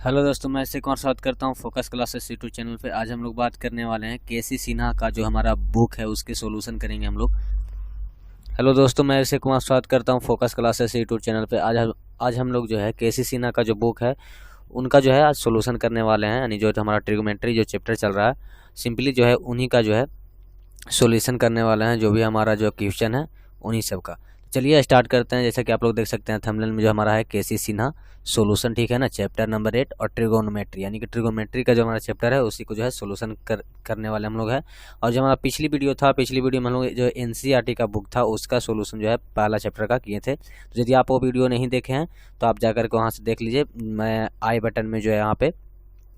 Hello दोस्तों, मैं इससे कुमार स्वागत करता हूं फोकस क्लासेस यूट्यूब चैनल पे। आज हम लोग बात करने वाले हैं केसी सिन्हा का जो हमारा बुक है उसके सॉल्यूशन करेंगे हम लोग। हेलो दोस्तों, मैं इससे कुमार स्वागत करता हूं फोकस क्लासेस यूट्यूब चैनल पे। आज हम लोग जो है केसी सिन्हा का जो बुक है उनका जो है आज सॉल्यूशन करने वाले हैं। यानी जो हमारा ट्रिगोमेट्री जो चैप्टर चल रहा है सिंपली जो है उन्हीं का जो है सॉल्यूशन करने वाले हैं। जो भी हमारा जो क्वेश्चन है उन्हीं सब का। चलिए स्टार्ट करते हैं। जैसा कि आप लोग देख सकते हैं थंबनेल में जो हमारा है केसी सिन्हा सॉल्यूशन, ठीक है ना, चैप्टर नंबर 8 और ट्रिगोनोमेट्री, यानी कि ट्रिगोमेट्री का जो हमारा चैप्टर है उसी को जो है सॉल्यूशन करने वाले हम लोग है। और जो हमारा पिछली वीडियो में हम लोग जो एनसीईआरटी का बुक था उसका सॉल्यूशन जो है पहला चैप्टर का किए थे। तो यदि आप वो वीडियो नहीं देखे हैं तो आप जाकर के वहाँ से देख लीजिए। मैं आई बटन में जो है यहाँ पे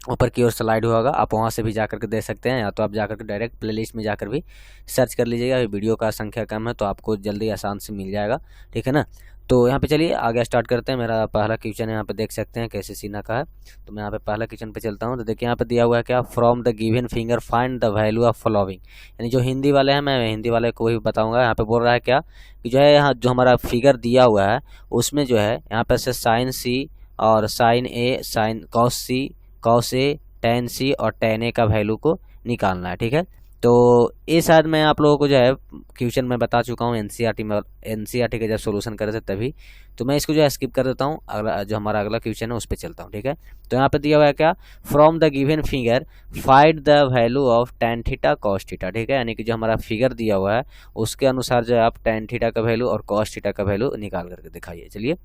ऊपर की ओर स्लाइड होगा, आप वहाँ से भी जाकर के देख सकते हैं, या तो आप जाकर के डायरेक्ट प्लेलिस्ट में जाकर भी सर्च कर लीजिएगा। वीडियो का संख्या कम है तो आपको जल्दी आसान से मिल जाएगा, ठीक है ना। तो यहाँ पे चलिए आगे स्टार्ट करते हैं। मेरा पहला क्वेश्चन यहाँ पे देख सकते हैं केसी सिन्हा का है। तो मैं यहाँ पे पहला क्वेश्चन पे चलता हूँ। तो देखिए यहाँ पे दिया हुआ है क्या, from the given finger find the value of following. यानी जो हिंदी वाले हैं मैं हिंदी वाले को ही बताऊँगा। यहाँ पे बोल रहा है क्या कि जो है यहाँ जो हमारा फिगर दिया हुआ है उसमें जो है यहाँ पे से साइन सी और sign A, sine cos C, cos A, ten सी और टेन ए का वैल्यू को निकालना है, ठीक है। तो ये शायद मैं आप लोगों को जो है क्वेश्चन में बता चुका हूँ एनसीईआरटी का जब सॉल्यूशन करे थे तभी। तो मैं इसको जो है स्किप कर देता हूँ, अगला जो हमारा अगला क्वेश्चन है उस पर चलता हूँ, ठीक है। तो यहाँ पे दिया हुआ है क्या, from the given figure find the value of tan theta cos theta, ठीक है। यानी कि जो हमारा फिगर दिया हुआ है उसके अनुसार जो है आप टेन थीटा का वैल्यू और कॉस थीटा का वैल्यू निकाल करके दिखाइए। चलिए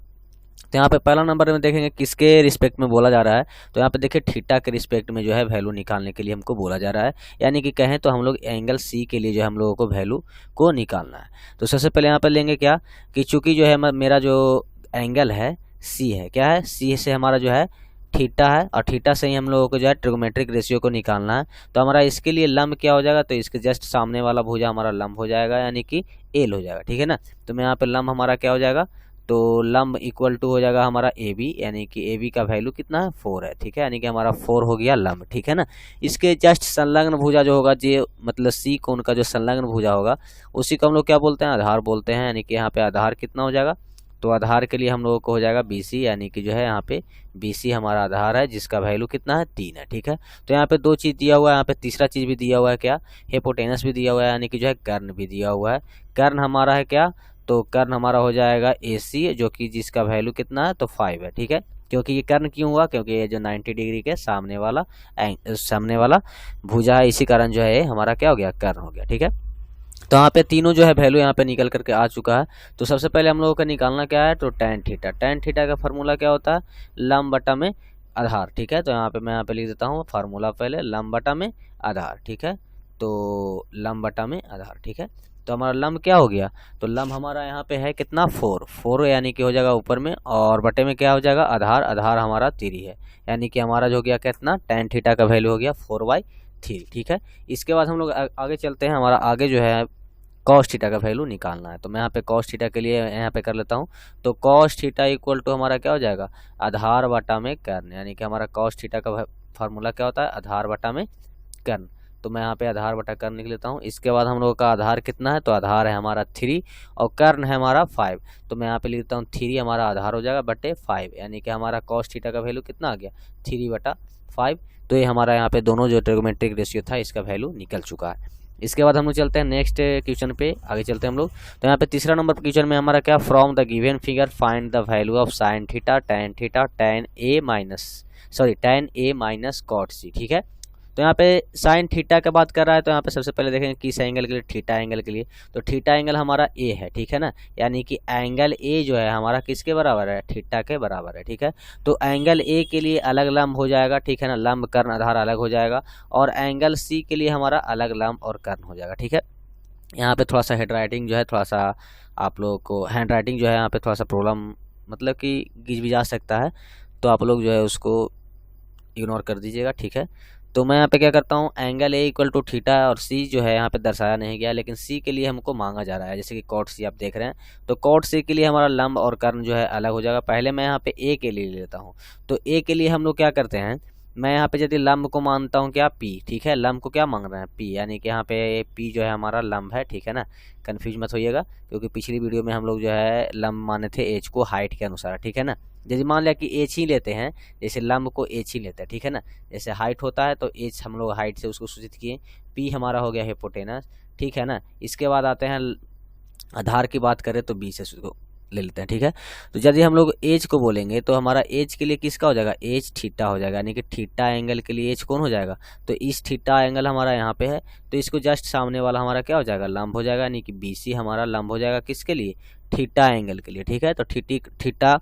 तो यहाँ पे पहला नंबर में देखेंगे किसके रिस्पेक्ट में बोला जा रहा है। तो यहाँ पे देखिए थीटा के रिस्पेक्ट में जो है वैल्यू निकालने के लिए हमको बोला जा रहा है। यानी कि कहें तो हम लोग एंगल सी के लिए जो है हम लोगों को वैल्यू को निकालना है। तो सबसे पहले यहाँ पे लेंगे क्या कि चूंकि जो है मेरा जो एंगल है सी है, क्या है, सी से हमारा जो है थीटा है और थीटा से ही हम लोगों को जो है ट्रिगोमेट्रिक रेशियो को निकालना है। तो हमारा इसके लिए लंब क्या हो जाएगा, तो इसके जस्ट सामने वाला भुजा हमारा लंब हो जाएगा, यानी कि एल हो जाएगा, ठीक है ना। तो मैं यहाँ पे लंब हमारा क्या हो जाएगा, तो लंब इक्वल टू हो जाएगा हमारा ए बी, यानी कि ए बी का वैल्यू कितना है 4 है, ठीक है। यानी कि हमारा 4 हो गया लंब, ठीक है ना। इसके जस्ट संलग्न भुजा जो होगा, जो मतलब सी कोण का जो संलग्न भुजा होगा उसी को हम लोग क्या बोलते हैं, आधार बोलते हैं। यानी कि यहाँ पे आधार कितना हो जाएगा, तो आधार के लिए हम लोगों को हो जाएगा BC, यानी कि जो है यहाँ पे BC हमारा आधार है जिसका वैल्यू कितना है 3 है, ठीक है। तो यहाँ पे दो चीज़ दिया हुआ है, यहाँ पे तीसरा चीज़ भी दिया हुआ है क्या, हिपोटेनस भी दिया हुआ है, यानी कि जो है कर्ण भी दिया हुआ है। कर्ण हमारा है क्या, तो कर्ण हमारा हो जाएगा AC, जो कि जिसका वैल्यू कितना है तो 5 है, ठीक है। क्योंकि ये कर्ण क्यों हुआ, क्योंकि ये जो 90 डिग्री के सामने वाला भुजा है, इसी कारण जो है हमारा क्या हो गया, कर्ण हो गया, ठीक है। तो यहाँ पे तीनों जो है वैल्यू यहाँ पे निकल करके आ चुका है। तो सबसे पहले हम लोगों का निकालना क्या है, तो टेन थीटा का फार्मूला क्या होता है, लंब बटा में आधार, ठीक है। तो यहाँ पे मैं यहाँ पे लिख देता हूँ फार्मूला पहले, लंब बटा में आधार, ठीक है। तो लंब बटा में आधार, ठीक है। तो हमारा लंब क्या हो गया, तो लंब हमारा यहाँ पे है कितना 4, यानी कि हो जाएगा ऊपर में, और बटे में क्या हो जाएगा आधार, आधार हमारा 3 है, यानी कि हमारा जो हो गया कितना टेन थीटा का वैल्यू हो गया 4/3, ठीक है। इसके बाद हम लोग आगे चलते हैं। हमारा आगे जो है कॉस थीटा का वैल्यू निकालना है। तो मैं यहाँ पे कॉस थीटा के लिए यहाँ पे कर लेता हूँ। तो कॉस थीटा इक्वल टू हमारा क्या हो जाएगा, आधार बटा में कर्ण, यानी कि हमारा कॉस थीटा का फार्मूला क्या होता है, आधार बटा में कर्ण। तो मैं यहाँ पे आधार बटा कर्ण लिख लेता हूँ। इसके बाद हम लोगों का आधार कितना है, तो आधार है हमारा 3 और कर्ण है हमारा 5। तो मैं यहाँ पे लिख लेता हूँ 3 हमारा आधार हो जाएगा बटे 5, यानी कि हमारा कॉस थीटा का वैल्यू कितना आ गया 3/5। तो ये हमारा यहाँ पे दोनों जो ट्रिगोमेट्रिक रेशियो था इसका वैल्यू निकल चुका है। इसके बाद हम लोग चलते हैं नेक्स्ट क्वेश्चन पे, आगे चलते हैं हम लोग। तो यहाँ पे तीसरा नंबर क्वेश्चन में हमारा क्या, from the given figure find the value of sine theta tan A minus cot C, ठीक है। तो यहाँ पे साइन थीटा की बात कर रहा है। तो यहाँ पे सबसे पहले देखेंगे किस एंगल के लिए, थीटा एंगल के लिए। तो थीटा एंगल हमारा ए है, ठीक है ना। यानी कि एंगल ए जो है हमारा किसके बराबर है, थीटा के बराबर है, ठीक है। तो एंगल ए के लिए अलग लंब हो जाएगा, ठीक है ना, लंब कर्ण आधार अलग हो जाएगा। और एंगल सी के लिए हमारा अलग लंब और कर्ण हो जाएगा, ठीक है। यहाँ पे थोड़ा सा हैंड राइटिंग जो है थोड़ा सा आप लोगों को हैंड राइटिंग जो है यहाँ पे थोड़ा सा प्रॉब्लम मतलब कि गिजबिजा सकता है, तो आप लोग जो है उसको इग्नोर कर दीजिएगा, ठीक है। तो मैं यहाँ पे क्या करता हूँ, angle A equal to theta और सी जो है यहाँ पे दर्शाया नहीं गया, लेकिन सी के लिए हमको मांगा जा रहा है, जैसे कि कॉट सी आप देख रहे हैं। तो कॉट सी के लिए हमारा लंब और कर्ण जो है अलग हो जाएगा। पहले मैं यहाँ पे ए के लिए लेता हूँ। तो ए के लिए हम लोग क्या करते हैं, मैं यहाँ पे यदि लंब को मानता हूँ क्या पी, ठीक है। लंब को क्या मांग रहे हैं पी, यानी कि यहाँ पे पी जो है हमारा लंब है, ठीक है ना। कन्फ्यूज मत होइएगा, क्योंकि पिछली वीडियो में हम लोग जो है लंब माने थे एच को हाइट के अनुसार, ठीक है ना। जैसे मान लिया कि एच ही लेते हैं, जैसे लंब को एच ही लेते हैं, ठीक है ना। जैसे हाइट होता है तो एच हम लोग हाइट से उसको सूचित किए, पी हमारा हो गया हिपोटेनस, ठीक है ना। इसके बाद आते हैं आधार की बात करें तो बी से उसको ले लेते हैं, ठीक है। तो यदि हम लोग एज को बोलेंगे तो हमारा एज के लिए किसका हो जाएगा, एज थीटा हो जाएगा, यानी कि थीटा एंगल के लिए एज कौन हो जाएगा, तो इस थीटा एंगल हमारा यहाँ पे है, तो इसको जस्ट सामने वाला हमारा क्या हो जाएगा, लंब हो जाएगा, यानी कि बीसी हमारा लंब हो जाएगा किसके लिए, थीटा एंगल के लिए, ठीक है। तो थीटा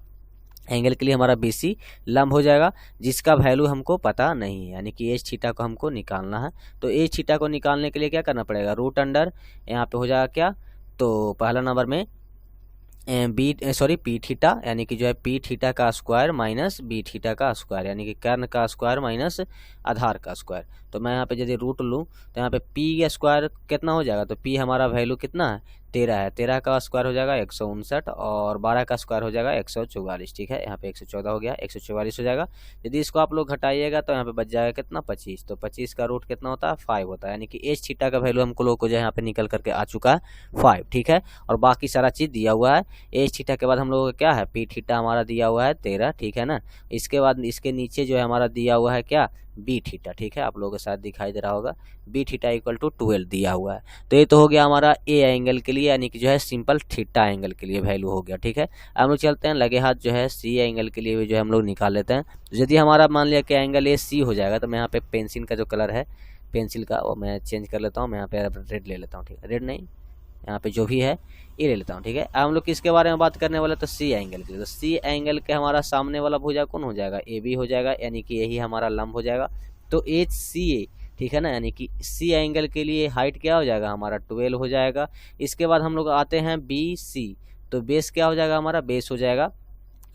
एंगल के लिए हमारा बीसी लंब हो जाएगा, जिसका वैल्यू हमको पता नहीं है, यानी कि एच थीटा को हमको निकालना है। तो एच थीटा को निकालने के लिए क्या करना पड़ेगा, रूट अंडर यहाँ पे हो जाएगा क्या, तो पहला नंबर में पी थीटा, यानी कि जो है पी थीटा का स्क्वायर माइनस बी थीटा का स्क्वायर, यानी कि कर्ण का स्क्वायर माइनस आधार का स्क्वायर। तो मैं यहाँ पे यदि रूट लूँ तो यहाँ पे पी का स्क्वायर कितना हो जाएगा, तो पी हमारा वैल्यू कितना है, 13 है, 13 का स्क्वायर हो जाएगा 159 और 12 का स्क्वायर हो जाएगा 144, ठीक है। यहाँ पे 114 हो गया, 144 हो जाएगा। यदि इसको आप लोग घटाइएगा तो यहाँ पे बच जाएगा कितना, 25, तो 25 का रूट कितना होता है, 5 होता है, यानी कि एच थीटा का वैल्यू हमको लोग को जो है यहाँ पे निकल करके आ चुका है 5, ठीक है। और बाकी सारा चीज़ दिया हुआ है। एच थीटा के बाद हम लोगों का क्या है, पी थीटा हमारा दिया हुआ है 13, ठीक है ना। इसके बाद इसके नीचे जो है हमारा दिया हुआ है क्या, बी थीटा, ठीक है, आप लोगों के साथ दिखाई दे रहा होगा, बी थीटा इक्वल टू 12 दिया हुआ है। तो ये तो हो गया हमारा ए एंगल के लिए, यानी कि जो है सिंपल थीटा एंगल के लिए वैल्यू हो गया, ठीक है। अब हम लोग चलते हैं लगे हाथ जो है सी एंगल के लिए भी जो है हम लोग निकाल लेते हैं। यदि हमारा मान लिया कि एंगल ए सी हो जाएगा, तो मैं यहाँ पे पेंसिल का जो कलर है, पेंसिल का वो मैं चेंज कर लेता हूँ, मैं यहाँ पे रेड ले लेता हूँ, ठीक है, रेड नहीं, यहाँ पे जो भी है ये ले लेता हूँ, ठीक है। अब हम लोग किसके बारे में बात करने वाले, तो सी एंगल के लिए। तो सी एंगल के हमारा सामने वाला भुजा कौन हो जाएगा, ए बी हो जाएगा, यानी कि यही हमारा लंब हो जाएगा। तो एच सी ए, ठीक है ना, यानी कि सी एंगल के लिए हाइट क्या हो जाएगा हमारा 12 हो जाएगा। इसके बाद हम लोग आते हैं बी सी, तो बेस क्या हो जाएगा हमारा, बेस हो जाएगा,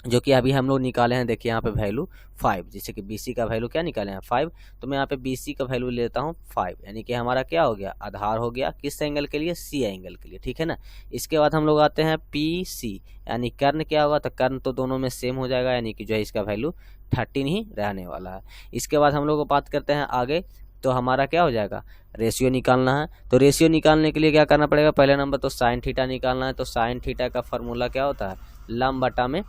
जो कि अभी हम लोग निकाले हैं, देखिए यहाँ पे वैल्यू 5, जैसे कि BC का वैल्यू क्या निकाले हैं 5, तो मैं यहाँ पे BC का वैल्यू लेता हूँ 5, यानी कि हमारा क्या हो गया, आधार हो गया किस एंगल के लिए, C एंगल के लिए, ठीक है ना। इसके बाद हम लोग आते हैं PC, यानी कर्ण क्या होगा, तो कर्ण तो दोनों में सेम हो जाएगा, यानी कि जो है इसका वैल्यू 13 ही रहने वाला है। इसके बाद हम लोग बात करते हैं आगे, तो हमारा क्या हो जाएगा, रेशियो निकालना है। तो रेशियो निकालने के लिए क्या करना पड़ेगा, पहले नंबर तो साइन थीटा निकालना है। तो साइन थीटा का फॉर्मूला क्या होता है, लंब बटा में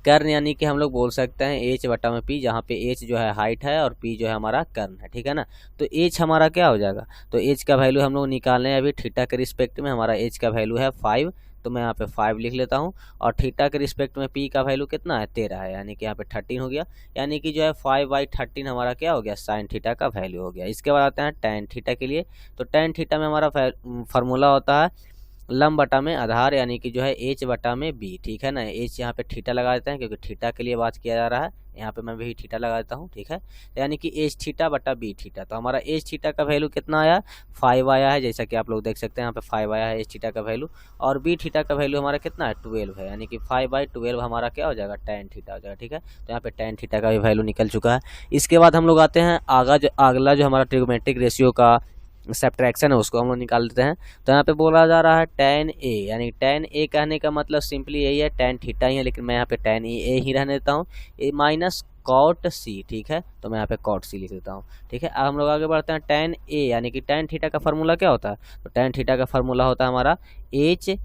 कर्ण, यानी कि हम लोग बोल सकते हैं एच बटा में पी, जहाँ पे एच जो है हाइट है और पी जो है हमारा कर्ण है, ठीक है ना। तो एच हमारा क्या हो जाएगा, तो एच का वैल्यू हम लोग निकालने हैं अभी थीटा के रिस्पेक्ट में, हमारा एच का वैल्यू है 5, तो मैं यहाँ पे 5 लिख लेता हूँ। और थीटा के रिस्पेक्ट में पी का वैल्यू कितना है, 13 है, यानी कि यहाँ पे 13 हो गया, यानी कि जो है 5/13 हमारा क्या हो गया, साइन थीटा का वैल्यू हो गया। इसके बाद आते हैं टेन थीटा के लिए। तो टेन थीटा में हमारा फार्मूला होता है लंब बटा में आधार, यानी कि जो है एच बटा में बी, ठीक है ना। एच यहाँ पे थीटा लगा देते हैं क्योंकि थीटा के लिए बात किया जा रहा है, यहाँ पे मैं भी थीटा लगा देता हूँ, ठीक है। यानी कि एच थीटा बटा बी थीटा, तो हमारा एच थीटा का वैल्यू कितना आया, 5 आया है, जैसा कि आप लोग देख सकते हैं यहाँ पे 5 आया है एच थीटा का वैल्यू। और बी थीटा का वैल्यू हमारा कितना है, 12 है, यानी कि 5/12 हमारा क्या हो जाएगा, टेन थीटा हो जाएगा, ठीक है। तो यहाँ पे टेन थीटा का भी वैल्यू निकल चुका है। इसके बाद हम लोग आते हैं अगला जो हमारा ट्रिग्नोमेट्रिक रेशियो का सब्ट्रैक्शन है, उसको हम लोग निकाल देते हैं। तो यहाँ पे बोला जा रहा है tan a, यानी tan a कहने का मतलब सिंपली यही है, tan थीटा ही है, लेकिन मैं यहाँ पे tan a ही रहने देता हूँ, a माइनस cot c, ठीक है। तो मैं यहाँ पे cot c लिख देता हूँ, ठीक है। अब हम लोग आगे बढ़ते हैं tan a, यानी कि tan थीटा का फार्मूला क्या होता है, तो tan थीटा का फार्मूला होता है हमारा h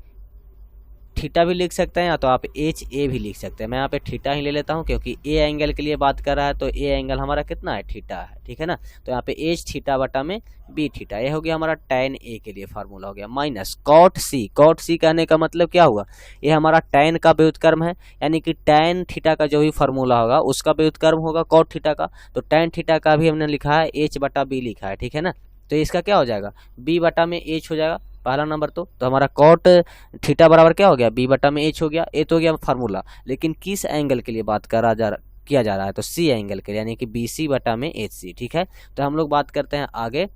थीटा भी लिख सकते हैं, या तो आप एच ए भी लिख सकते हैं। मैं यहाँ पे थीटा ही ले लेता हूँ क्योंकि ए एंगल के लिए बात कर रहा है, तो ए एंगल हमारा कितना है, थीटा है, ठीक है ना। तो यहाँ पे एच थीटा बटा में बी थीटा, ये हो गया हमारा tan ए के लिए फार्मूला हो गया, minus cot c। cot c कहने का मतलब क्या हुआ, ये हमारा tan का व्युत्क्रम है, यानी कि tan थीटा का जो भी फार्मूला होगा उसका व्युत्क्रम होगा cot थीटा का। तो tan थीटा का भी हमने लिखा है h बटा बी लिखा है, ठीक है ना। तो इसका क्या हो जाएगा, b बटा में h हो जाएगा पहला नंबर। तो हमारा cot थीटा बराबर क्या हो गया, b बटा में h हो गया। ए तो हो गया फार्मूला, लेकिन किस एंगल के लिए बात किया जा रहा है, तो सी एंगल के लिए, यानी कि बी सी बटा में एच सी, ठीक है। तो हम लोग बात करते हैं आगे।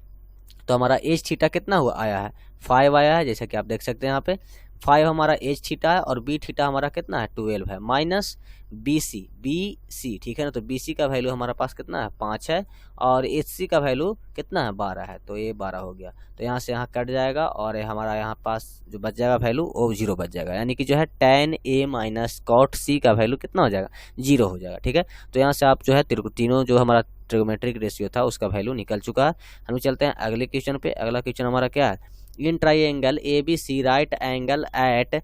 तो हमारा एच थीटा कितना हुआ आया है, 5 आया है, जैसा कि आप देख सकते हैं यहाँ पे 5 हमारा एच थीटा है, और बी थीटा हमारा कितना है 12 है, माइनस बी सी, ठीक है ना। तो बी सी का वैल्यू हमारे पास कितना है 5 है, और एच सी का वैल्यू कितना है 12 है, तो ये 12 हो गया। तो यहाँ से यहाँ कट जाएगा, और हमारा यहाँ पास जो बच जाएगा वैल्यू वो 0 बच जाएगा, यानी कि जो है tan a minus cot c का वैल्यू कितना हो जाएगा, 0 हो जाएगा, ठीक है। तो यहाँ से आप जो है तीनों जो हमारा ट्रिग्नोमेट्रिक रेशियो था उसका वैल्यू निकल चुका है। हम चलते हैं अगले क्वेश्चन पे। अगला क्वेश्चन हमारा क्या है, in triangle A B C right angle at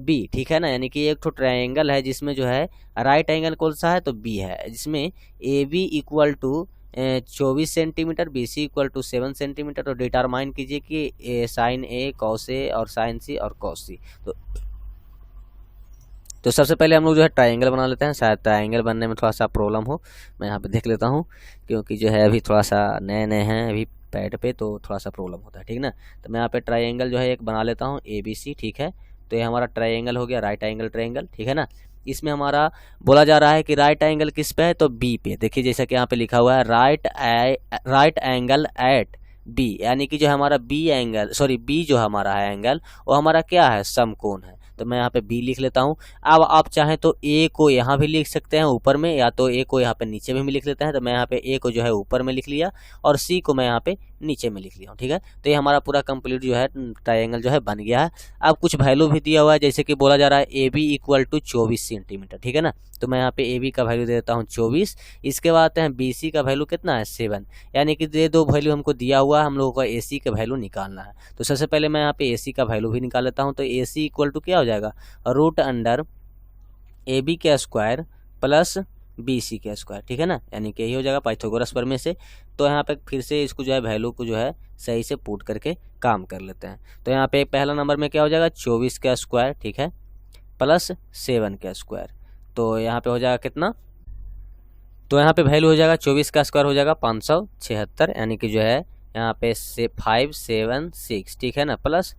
B, ठीक है ना, यानी कि एक तो ट्राइंगल है जिसमें जो है राइट एंगल कौन सा है तो बी है, जिसमें A B equal to 24 centimetre, B C equal to 7 centimetre. तो डिटरमाइन कीजिए कि साइन ए कॉस ए और साइन सी और कॉस सी। तो सबसे पहले हम लोग जो है ट्राइंगल बना लेते हैं। शायद ट्राइंगल बनने में थोड़ा सा प्रॉब्लम हो, मैं यहाँ पे देख लेता हूँ, क्योंकि जो है अभी थोड़ा सा नए नए हैं अभी पैड पे, तो थोड़ा सा प्रॉब्लम होता है, ठीक ना। तो मैं यहाँ पे ट्राइंगल जो है एक बना लेता हूँ ए बी सी, ठीक है। तो ये हमारा ट्राइंगल हो गया, राइट एंगल ट्राइंगल, ठीक है ना। इसमें हमारा बोला जा रहा है कि राइट एंगल किस पे है तो बी पे। देखिए जैसा कि यहाँ पे लिखा हुआ है राइट एंगल एट बी, यानी कि जो हमारा बी एंगल बी जो हमारा है एंगल वो हमारा क्या है समकोण है। तो मैं यहाँ पे बी लिख लेता हूँ। अब आप चाहें तो ए को यहाँ भी लिख सकते हैं ऊपर में, या तो ए को यहाँ पे नीचे भी लिख लेते हैं। तो मैं यहाँ पे ए को जो है ऊपर में लिख लिया और सी को मैं यहाँ पे नीचे में लिख लिया हूँ, ठीक है। तो ये हमारा पूरा कंप्लीट जो है ट्राइंगल जो है बन गया है। अब कुछ वैल्यू भी दिया हुआ है, जैसे कि बोला जा रहा है A B equal to 24 centimetre, ठीक है ना। तो मैं यहाँ पे ए बी का वैल्यू दे देता हूँ 24। इसके बाद आते हैं बी सी का वैल्यू कितना है 7, यानी कि ये दो वैल्यू हमको दिया हुआ है, हम लोगों को ए सी का वैल्यू निकालना है। तो सबसे पहले मैं यहाँ पे ए सी का वैल्यू भी निकाल लेता हूँ। तो ए सी इक्वल टू क्या हो जाएगा रूट अंडर ए बी का स्क्वायर प्लस बी सी का स्क्वायर, ठीक है ना, यानी कि यही हो जाएगा पाइथागोरस प्रमेय से। तो यहाँ पे फिर से इसको जो है वैल्यू को जो है सही से पुट करके काम कर लेते हैं। तो यहाँ पे पहला नंबर में क्या हो जाएगा 24 का स्क्वायर, ठीक है, प्लस 7 का स्क्वायर। तो यहाँ पे हो जाएगा कितना, तो यहाँ पे वैल्यू हो जाएगा 24 का स्क्वायर हो जाएगा 576, यानी कि जो है यहाँ पे 576, ठीक है ना, प्लस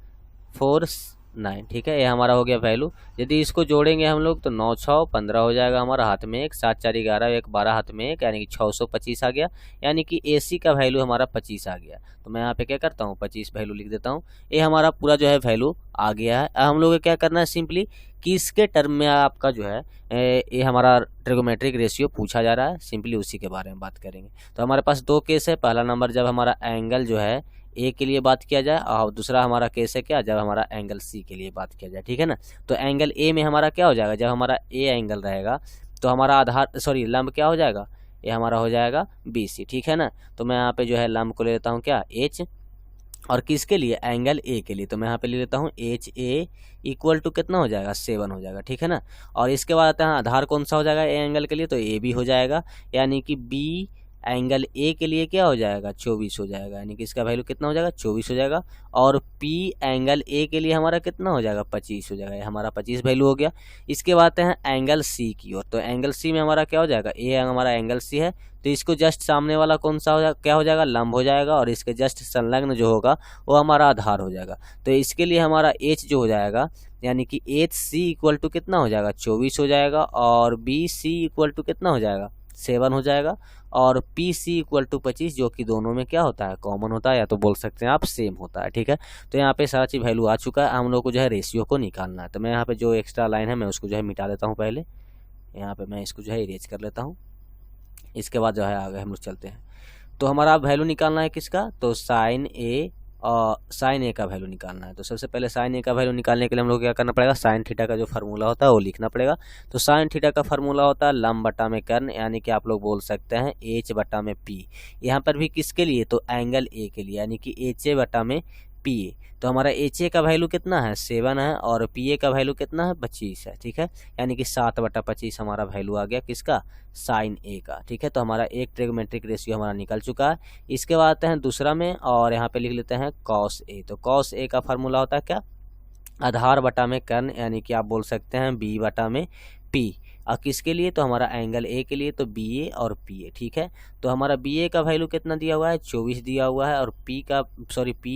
49, ठीक है। ये हमारा हो गया वैल्यू। यदि इसको जोड़ेंगे हम लोग तो 9 6 15 हो जाएगा हमारा, हाथ में 1 7 4 11 1 12 हाथ में 1, यानी कि 625 आ गया। यानी कि ए सी का वैल्यू हमारा 25 आ गया। तो मैं यहाँ पे क्या करता हूँ 25 वैल्यू लिख देता हूँ। ये हमारा पूरा जो है वैल्यू आ गया है। अब हम लोग को क्या करना है सिंपली कि इसके टर्म में आपका जो है ये हमारा ट्रिगोमेट्रिक रेशियो पूछा जा रहा है, सिंपली उसी के बारे में बात करेंगे। तो हमारे पास दो केस है। पहला नंबर जब हमारा एंगल जो है ए के लिए बात किया जाए, और दूसरा हमारा केस है क्या जब हमारा एंगल सी के लिए बात किया जाए, ठीक है ना। तो एंगल ए में हमारा क्या हो जाएगा, जब हमारा ए एंगल रहेगा तो हमारा लंब क्या हो जाएगा, ये हमारा हो जाएगा बी सी, ठीक है ना। तो मैं यहाँ पे जो है लंब को ले लेता हूँ क्या एच, और किसके लिए एंगल ए के लिए। तो मैं यहाँ पे ले लेता हूँ एच ए इक्वल टू कितना हो जाएगा 7 हो जाएगा, ठीक है ना। और इसके बाद आता है आधार कौन सा हो जाएगा ए एंगल के लिए, तो ए बी हो जाएगा, यानी कि बी एंगल ए के लिए क्या हो जाएगा 24 हो जाएगा, यानी कि इसका वैल्यू कितना हो जाएगा 24 हो जाएगा। और पी एंगल ए के लिए हमारा कितना हो जाएगा 25 हो जाएगा, हमारा 25 वैल्यू हो गया। इसके बाद आते हैं एंगल सी की ओर। तो एंगल सी में हमारा क्या हो जाएगा, ए हमारा एंगल सी है, तो इसको जस्ट सामने वाला कौन सा हो जाएगा, क्या हो जाएगा लंब हो जाएगा, और इसके जस्ट संलग्न जो होगा वो हमारा आधार हो जाएगा। तो इसके लिए हमारा एच जो हो जाएगा, यानी कि एच सी इक्वल टू कितना हो जाएगा 24 हो जाएगा, और बी सी इक्वल टू कितना हो जाएगा 7 हो जाएगा, और पी सी इक्वल टू 25, जो कि दोनों में क्या होता है कॉमन होता है, या तो बोल सकते हैं आप सेम होता है, ठीक है। तो यहाँ पे सारा चीज़ वैल्यू आ चुका है, हम लोग को जो है रेशियो को निकालना है। तो मैं यहाँ पे जो एक्स्ट्रा लाइन है मैं उसको जो है मिटा देता हूँ पहले, यहाँ पे मैं इसको जो है इरेज कर लेता हूँ। इसके बाद जो है आगे हम लोग चलते हैं। तो हमारा वैल्यू निकालना है किसका, तो साइन ए, और साइन ए का वैल्यू निकालना है। तो सबसे पहले साइन ए का वैल्यू निकालने के लिए हम लोग क्या करना पड़ेगा, साइन थीटा का जो फार्मूला होता है वो लिखना पड़ेगा। तो साइन थीटा का फार्मूला होता है लंब बटा में कर्ण, यानी कि आप लोग बोल सकते हैं एच बटा में पी। यहाँ पर भी किसके लिए, तो एंगल ए के लिए, यानी कि एच ए बटा में पी ए। तो हमारा एच ए का वैल्यू कितना है 7 है, और पी ए का वैल्यू कितना है 25 है, ठीक है। यानी कि 7/25 हमारा वैल्यू आ गया किसका, साइन ए का, ठीक है। तो हमारा एक ट्रिगोमेट्रिक रेशियो हमारा निकल चुका है। इसके बाद आते हैं दूसरा में, और यहाँ पे लिख लेते हैं कॉस ए। तो कॉस ए का फार्मूला होता है क्या, आधार बटा में कर्ण, यानी कि आप बोल सकते हैं बी बटा में पी। और किसके लिए, तो हमारा एंगल ए के लिए, तो बी ए और पी ए, ठीक है। तो हमारा बी ए का वैल्यू कितना दिया हुआ है 24 दिया हुआ है, और पी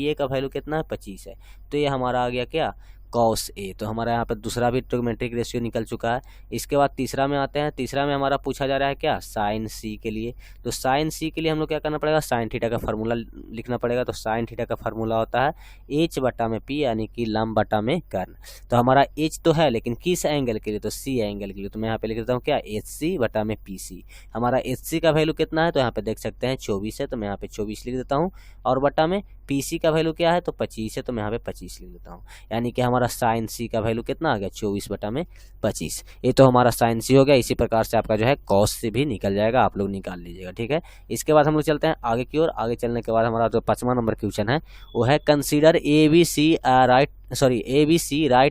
ए का वैल्यू कितना है 25 है। तो ये हमारा आ गया क्या कॉस ए। तो हमारा यहाँ पर दूसरा भी ट्रिगोमेट्रिक रेशियो निकल चुका है। इसके बाद तीसरा में आते हैं। तीसरा में हमारा पूछा जा रहा है क्या, साइन सी के लिए। तो साइन सी के लिए हम लोग क्या करना पड़ेगा, साइन थीटा का फार्मूला लिखना पड़ेगा। तो साइन थीटा का फार्मूला होता है एच बटा में पी, यानी कि लंब बटा में कर्ण। तो हमारा एच तो है, लेकिन किस एंगल के लिए, तो सी एंगल के लिए। तो मैं यहाँ पे लिख देता हूँ क्या, एच सी बटा में पी सी। हमारा एच सी का वैल्यू कितना है, तो यहाँ पे देख सकते हैं 24 है, तो मैं यहाँ पे 24 लिख देता हूँ, और बटा में पी सी का वैल्यू क्या है तो 25 है, तो मैं यहाँ पे 25 लिख लेता हूँ। यानी कि हमारा साइन सी का वैल्यू कितना आ गया 24/25। ये तो हमारा साइन सी हो गया। इसी प्रकार से आपका जो है कॉस से भी निकल जाएगा, आप लोग निकाल लीजिएगा, ठीक है। इसके बाद हम लोग चलते हैं आगे की ओर। आगे चलने के बाद हमारा जो 5वां नंबर क्वेश्चन है वो है consider A B C right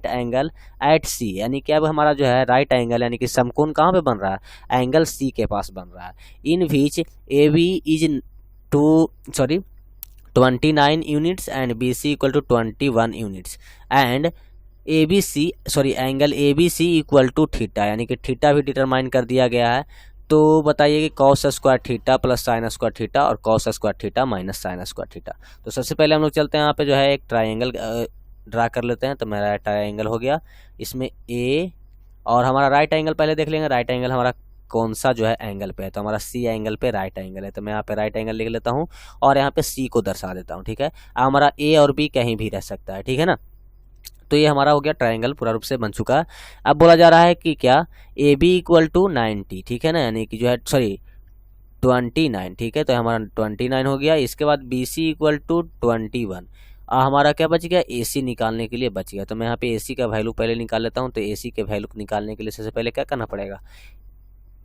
angle at C. यानी कि अब हमारा जो है राइट एंगल यानी कि समकोण कहाँ पे बन रहा है, एंगल सी के पास बन रहा है। In which A B is 29 units and B C equal to 21 units and angle A B C equal to theta, यानी कि थीटा भी डिटरमाइन कर दिया गया है। तो बताइए कि cos square theta plus sine square theta और cos square theta minus sine square theta. तो सबसे पहले हम लोग चलते हैं यहाँ पे जो है एक ट्राइंगल ड्रा कर लेते हैं। तो मेरा ट्राइंगल हो गया, इसमें ए और हमारा राइट एंगल पहले देख लेंगे। राइट एंगल हमारा कौन सा जो है एंगल पे है, तो हमारा सी एंगल पे राइट एंगल है। तो मैं यहाँ पे राइट एंगल लिख लेता हूँ और यहाँ पे सी को दर्शा देता हूँ, ठीक है। हमारा ए और बी कहीं भी रह सकता है, ठीक है ना। तो ये हमारा हो गया ट्रायंगल पूरा रूप से बन चुका है। अब बोला जा रहा है कि क्या ए बी इक्वल टू 90, ठीक है ना, यानी कि जो है 29, ठीक है। तो हमारा 29 हो गया। इसके बाद बी सी इक्वल टू 21। हमारा क्या बच गया, ए सी निकालने के लिए बच गया। तो मैं यहाँ पे ए सी का वैल्यू पहले निकाल लेता हूँ। तो ए सी के वैल्यू निकालने के लिए सबसे पहले क्या करना पड़ेगा,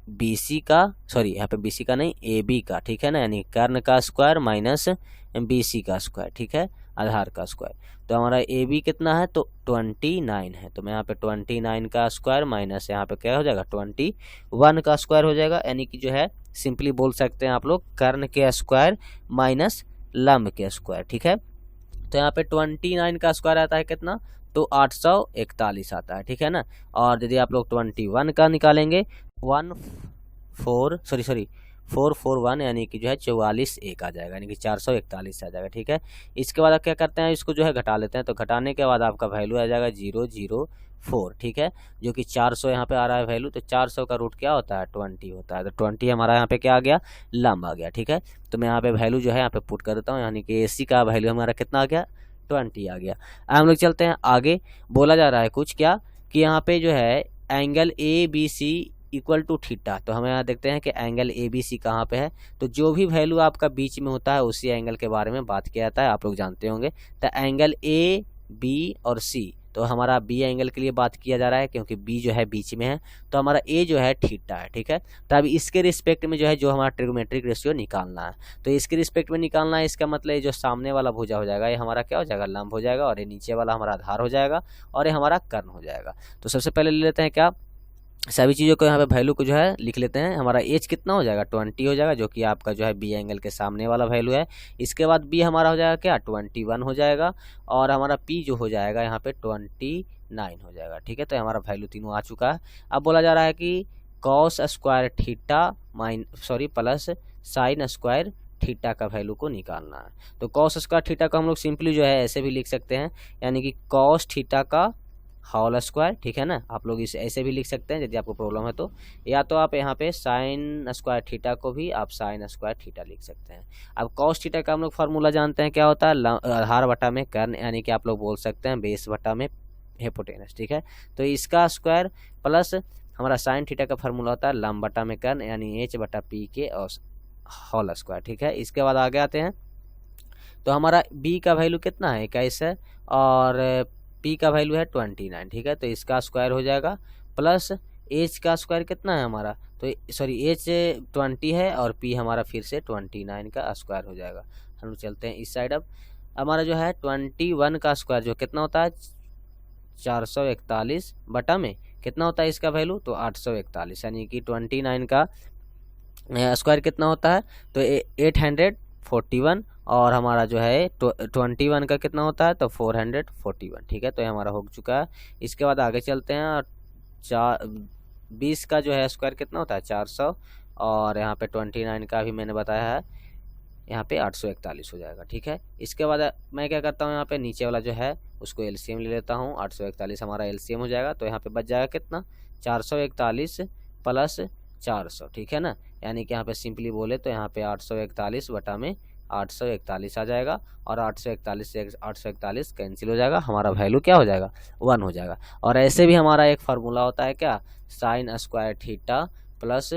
बी सी का यहाँ पे बी सी का नहीं ए बी का, ठीक है ना, यानी कर्ण का स्क्वायर माइनस बी सी का स्क्वायर, ठीक है, आधार का स्क्वायर। तो हमारा ए बी कितना है तो 29 है। तो मैं यहाँ पे 29 का स्क्वायर माइनस यहाँ पे क्या हो जाएगा 21 का स्क्वायर हो जाएगा। यानी कि जो है सिंपली बोल सकते हैं आप लोग कर्ण के स्क्वायर माइनस लंब के स्क्वायर, ठीक है। तो यहाँ पे 29 का स्क्वायर आता है कितना तो 841 आता है, ठीक है ना। और यदि आप लोग 21 का निकालेंगे 441 यानी कि जो है 44 एक आ जाएगा, यानी कि 441 आ जाएगा, ठीक है। इसके बाद आप क्या करते हैं, इसको जो है घटा लेते हैं। तो घटाने के बाद आपका वैल्यू आ जाएगा 004, ठीक है, जो कि 400 यहाँ पे आ रहा है वैल्यू। तो 400 का रूट क्या होता है 20 होता है। तो 20 हमारा यहाँ पे क्या आ गया, लंब आ गया, ठीक है। तो मैं यहाँ पे वैल्यू जो है यहाँ पे पुट कर देता हूँ, यानी कि एसी का वैल्यू हमारा कितना आ गया 20 आ गया। हम लोग चलते हैं आगे। बोला जा रहा है कुछ क्या कि यहाँ पे जो है angle A B C equal to theta. तो हमें यहाँ देखते हैं कि एंगल ए बी सी कहाँ पे है। तो जो भी वैल्यू आपका बीच में होता है उसी एंगल के बारे में बात किया जाता है, आप लोग जानते होंगे। तो एंगल ए बी और सी, तो हमारा बी एंगल के लिए बात किया जा रहा है क्योंकि बी जो है बीच में है। तो हमारा ए जो है थीटा है, ठीक है। तो अब इसके रिस्पेक्ट में जो है जो हमारा ट्रिग्नोमेट्रिक रेशियो निकालना है। तो इसके रिस्पेक्ट में निकालना है, इसका मतलब ये जो सामने वाला भुजा हो जाएगा ये हमारा क्या हो जाएगा लंब हो जाएगा, और ये नीचे वाला हमारा आधार हो जाएगा, और ये हमारा कर्ण हो जाएगा। तो सबसे पहले ले लेते हैं क्या, सभी चीज़ों को यहाँ पे वैल्यू को जो है लिख लेते हैं। हमारा एच कितना हो जाएगा 20 हो जाएगा, जो कि आपका जो है बी एंगल के सामने वाला वैल्यू है। इसके बाद बी हमारा हो जाएगा क्या 21 हो जाएगा, और हमारा पी जो हो जाएगा यहाँ पे 29 हो जाएगा, ठीक है। तो हमारा वैल्यू तीनों आ चुका है। अब बोला जा रहा है कि cos square theta plus sine square theta का वैल्यू को निकालना है। तो कॉस स्क्वायर थीटा को हम लोग सिंपली जो है ऐसे भी लिख सकते हैं, यानी कि कॉस थीटा का होल स्क्वायर, ठीक है ना। आप लोग इसे ऐसे भी लिख सकते हैं यदि आपको प्रॉब्लम है तो, या तो आप यहाँ पे साइन स्क्वायर थीटा को भी आप साइन स्क्वायर थीटा लिख सकते हैं। अब कॉस थीटा का हम लोग फार्मूला जानते हैं क्या होता है, आधार बटा में कर्ण, यानी कि आप लोग बोल सकते हैं बेस बटा में हिपोटेनस, ठीक है। तो इसका स्क्वायर प्लस हमारा साइन थीटा का फार्मूला होता है लंब बटा में कर्ण, यानी एच बटा पी के होल स्क्वायर, ठीक है। इसके बाद आगे आते हैं। तो हमारा बी का वैल्यू कितना है 21 है, और पी का वैल्यू है 29, ठीक है। तो इसका स्क्वायर हो जाएगा प्लस एच का स्क्वायर कितना है हमारा, तो एच 20 है और पी हमारा फिर से 29 का स्क्वायर हो जाएगा। हम चलते हैं इस साइड। अब हमारा जो है 21 का स्क्वायर जो कितना होता है 441 बटा में कितना होता है इसका वैल्यू तो 841, यानी कि 29 का स्क्वायर कितना होता है तो 841, और हमारा जो है 21 का कितना होता है तो 441, ठीक है। तो ये हमारा हो चुका है। इसके बाद आगे चलते हैं। 20 का जो है स्क्वायर कितना होता है 400, और यहाँ पे 29 का भी मैंने बताया है, यहाँ पे 841 हो जाएगा, ठीक है। इसके बाद मैं क्या करता हूँ, यहाँ पे नीचे वाला जो है उसको एलसीएम ले लेता हूँ। 841 हमारा एलसीएम हो जाएगा, तो यहाँ पे बच जाएगा कितना 441 प्लस 400, ठीक है ना। यानी कि यहाँ पे सिंपली बोले तो यहाँ पे 841 बटा में 841 आ जाएगा, और 841 से 841 कैंसिल हो जाएगा, हमारा वैल्यू क्या हो जाएगा 1 हो जाएगा। और ऐसे भी हमारा एक फार्मूला होता है क्या sine square theta plus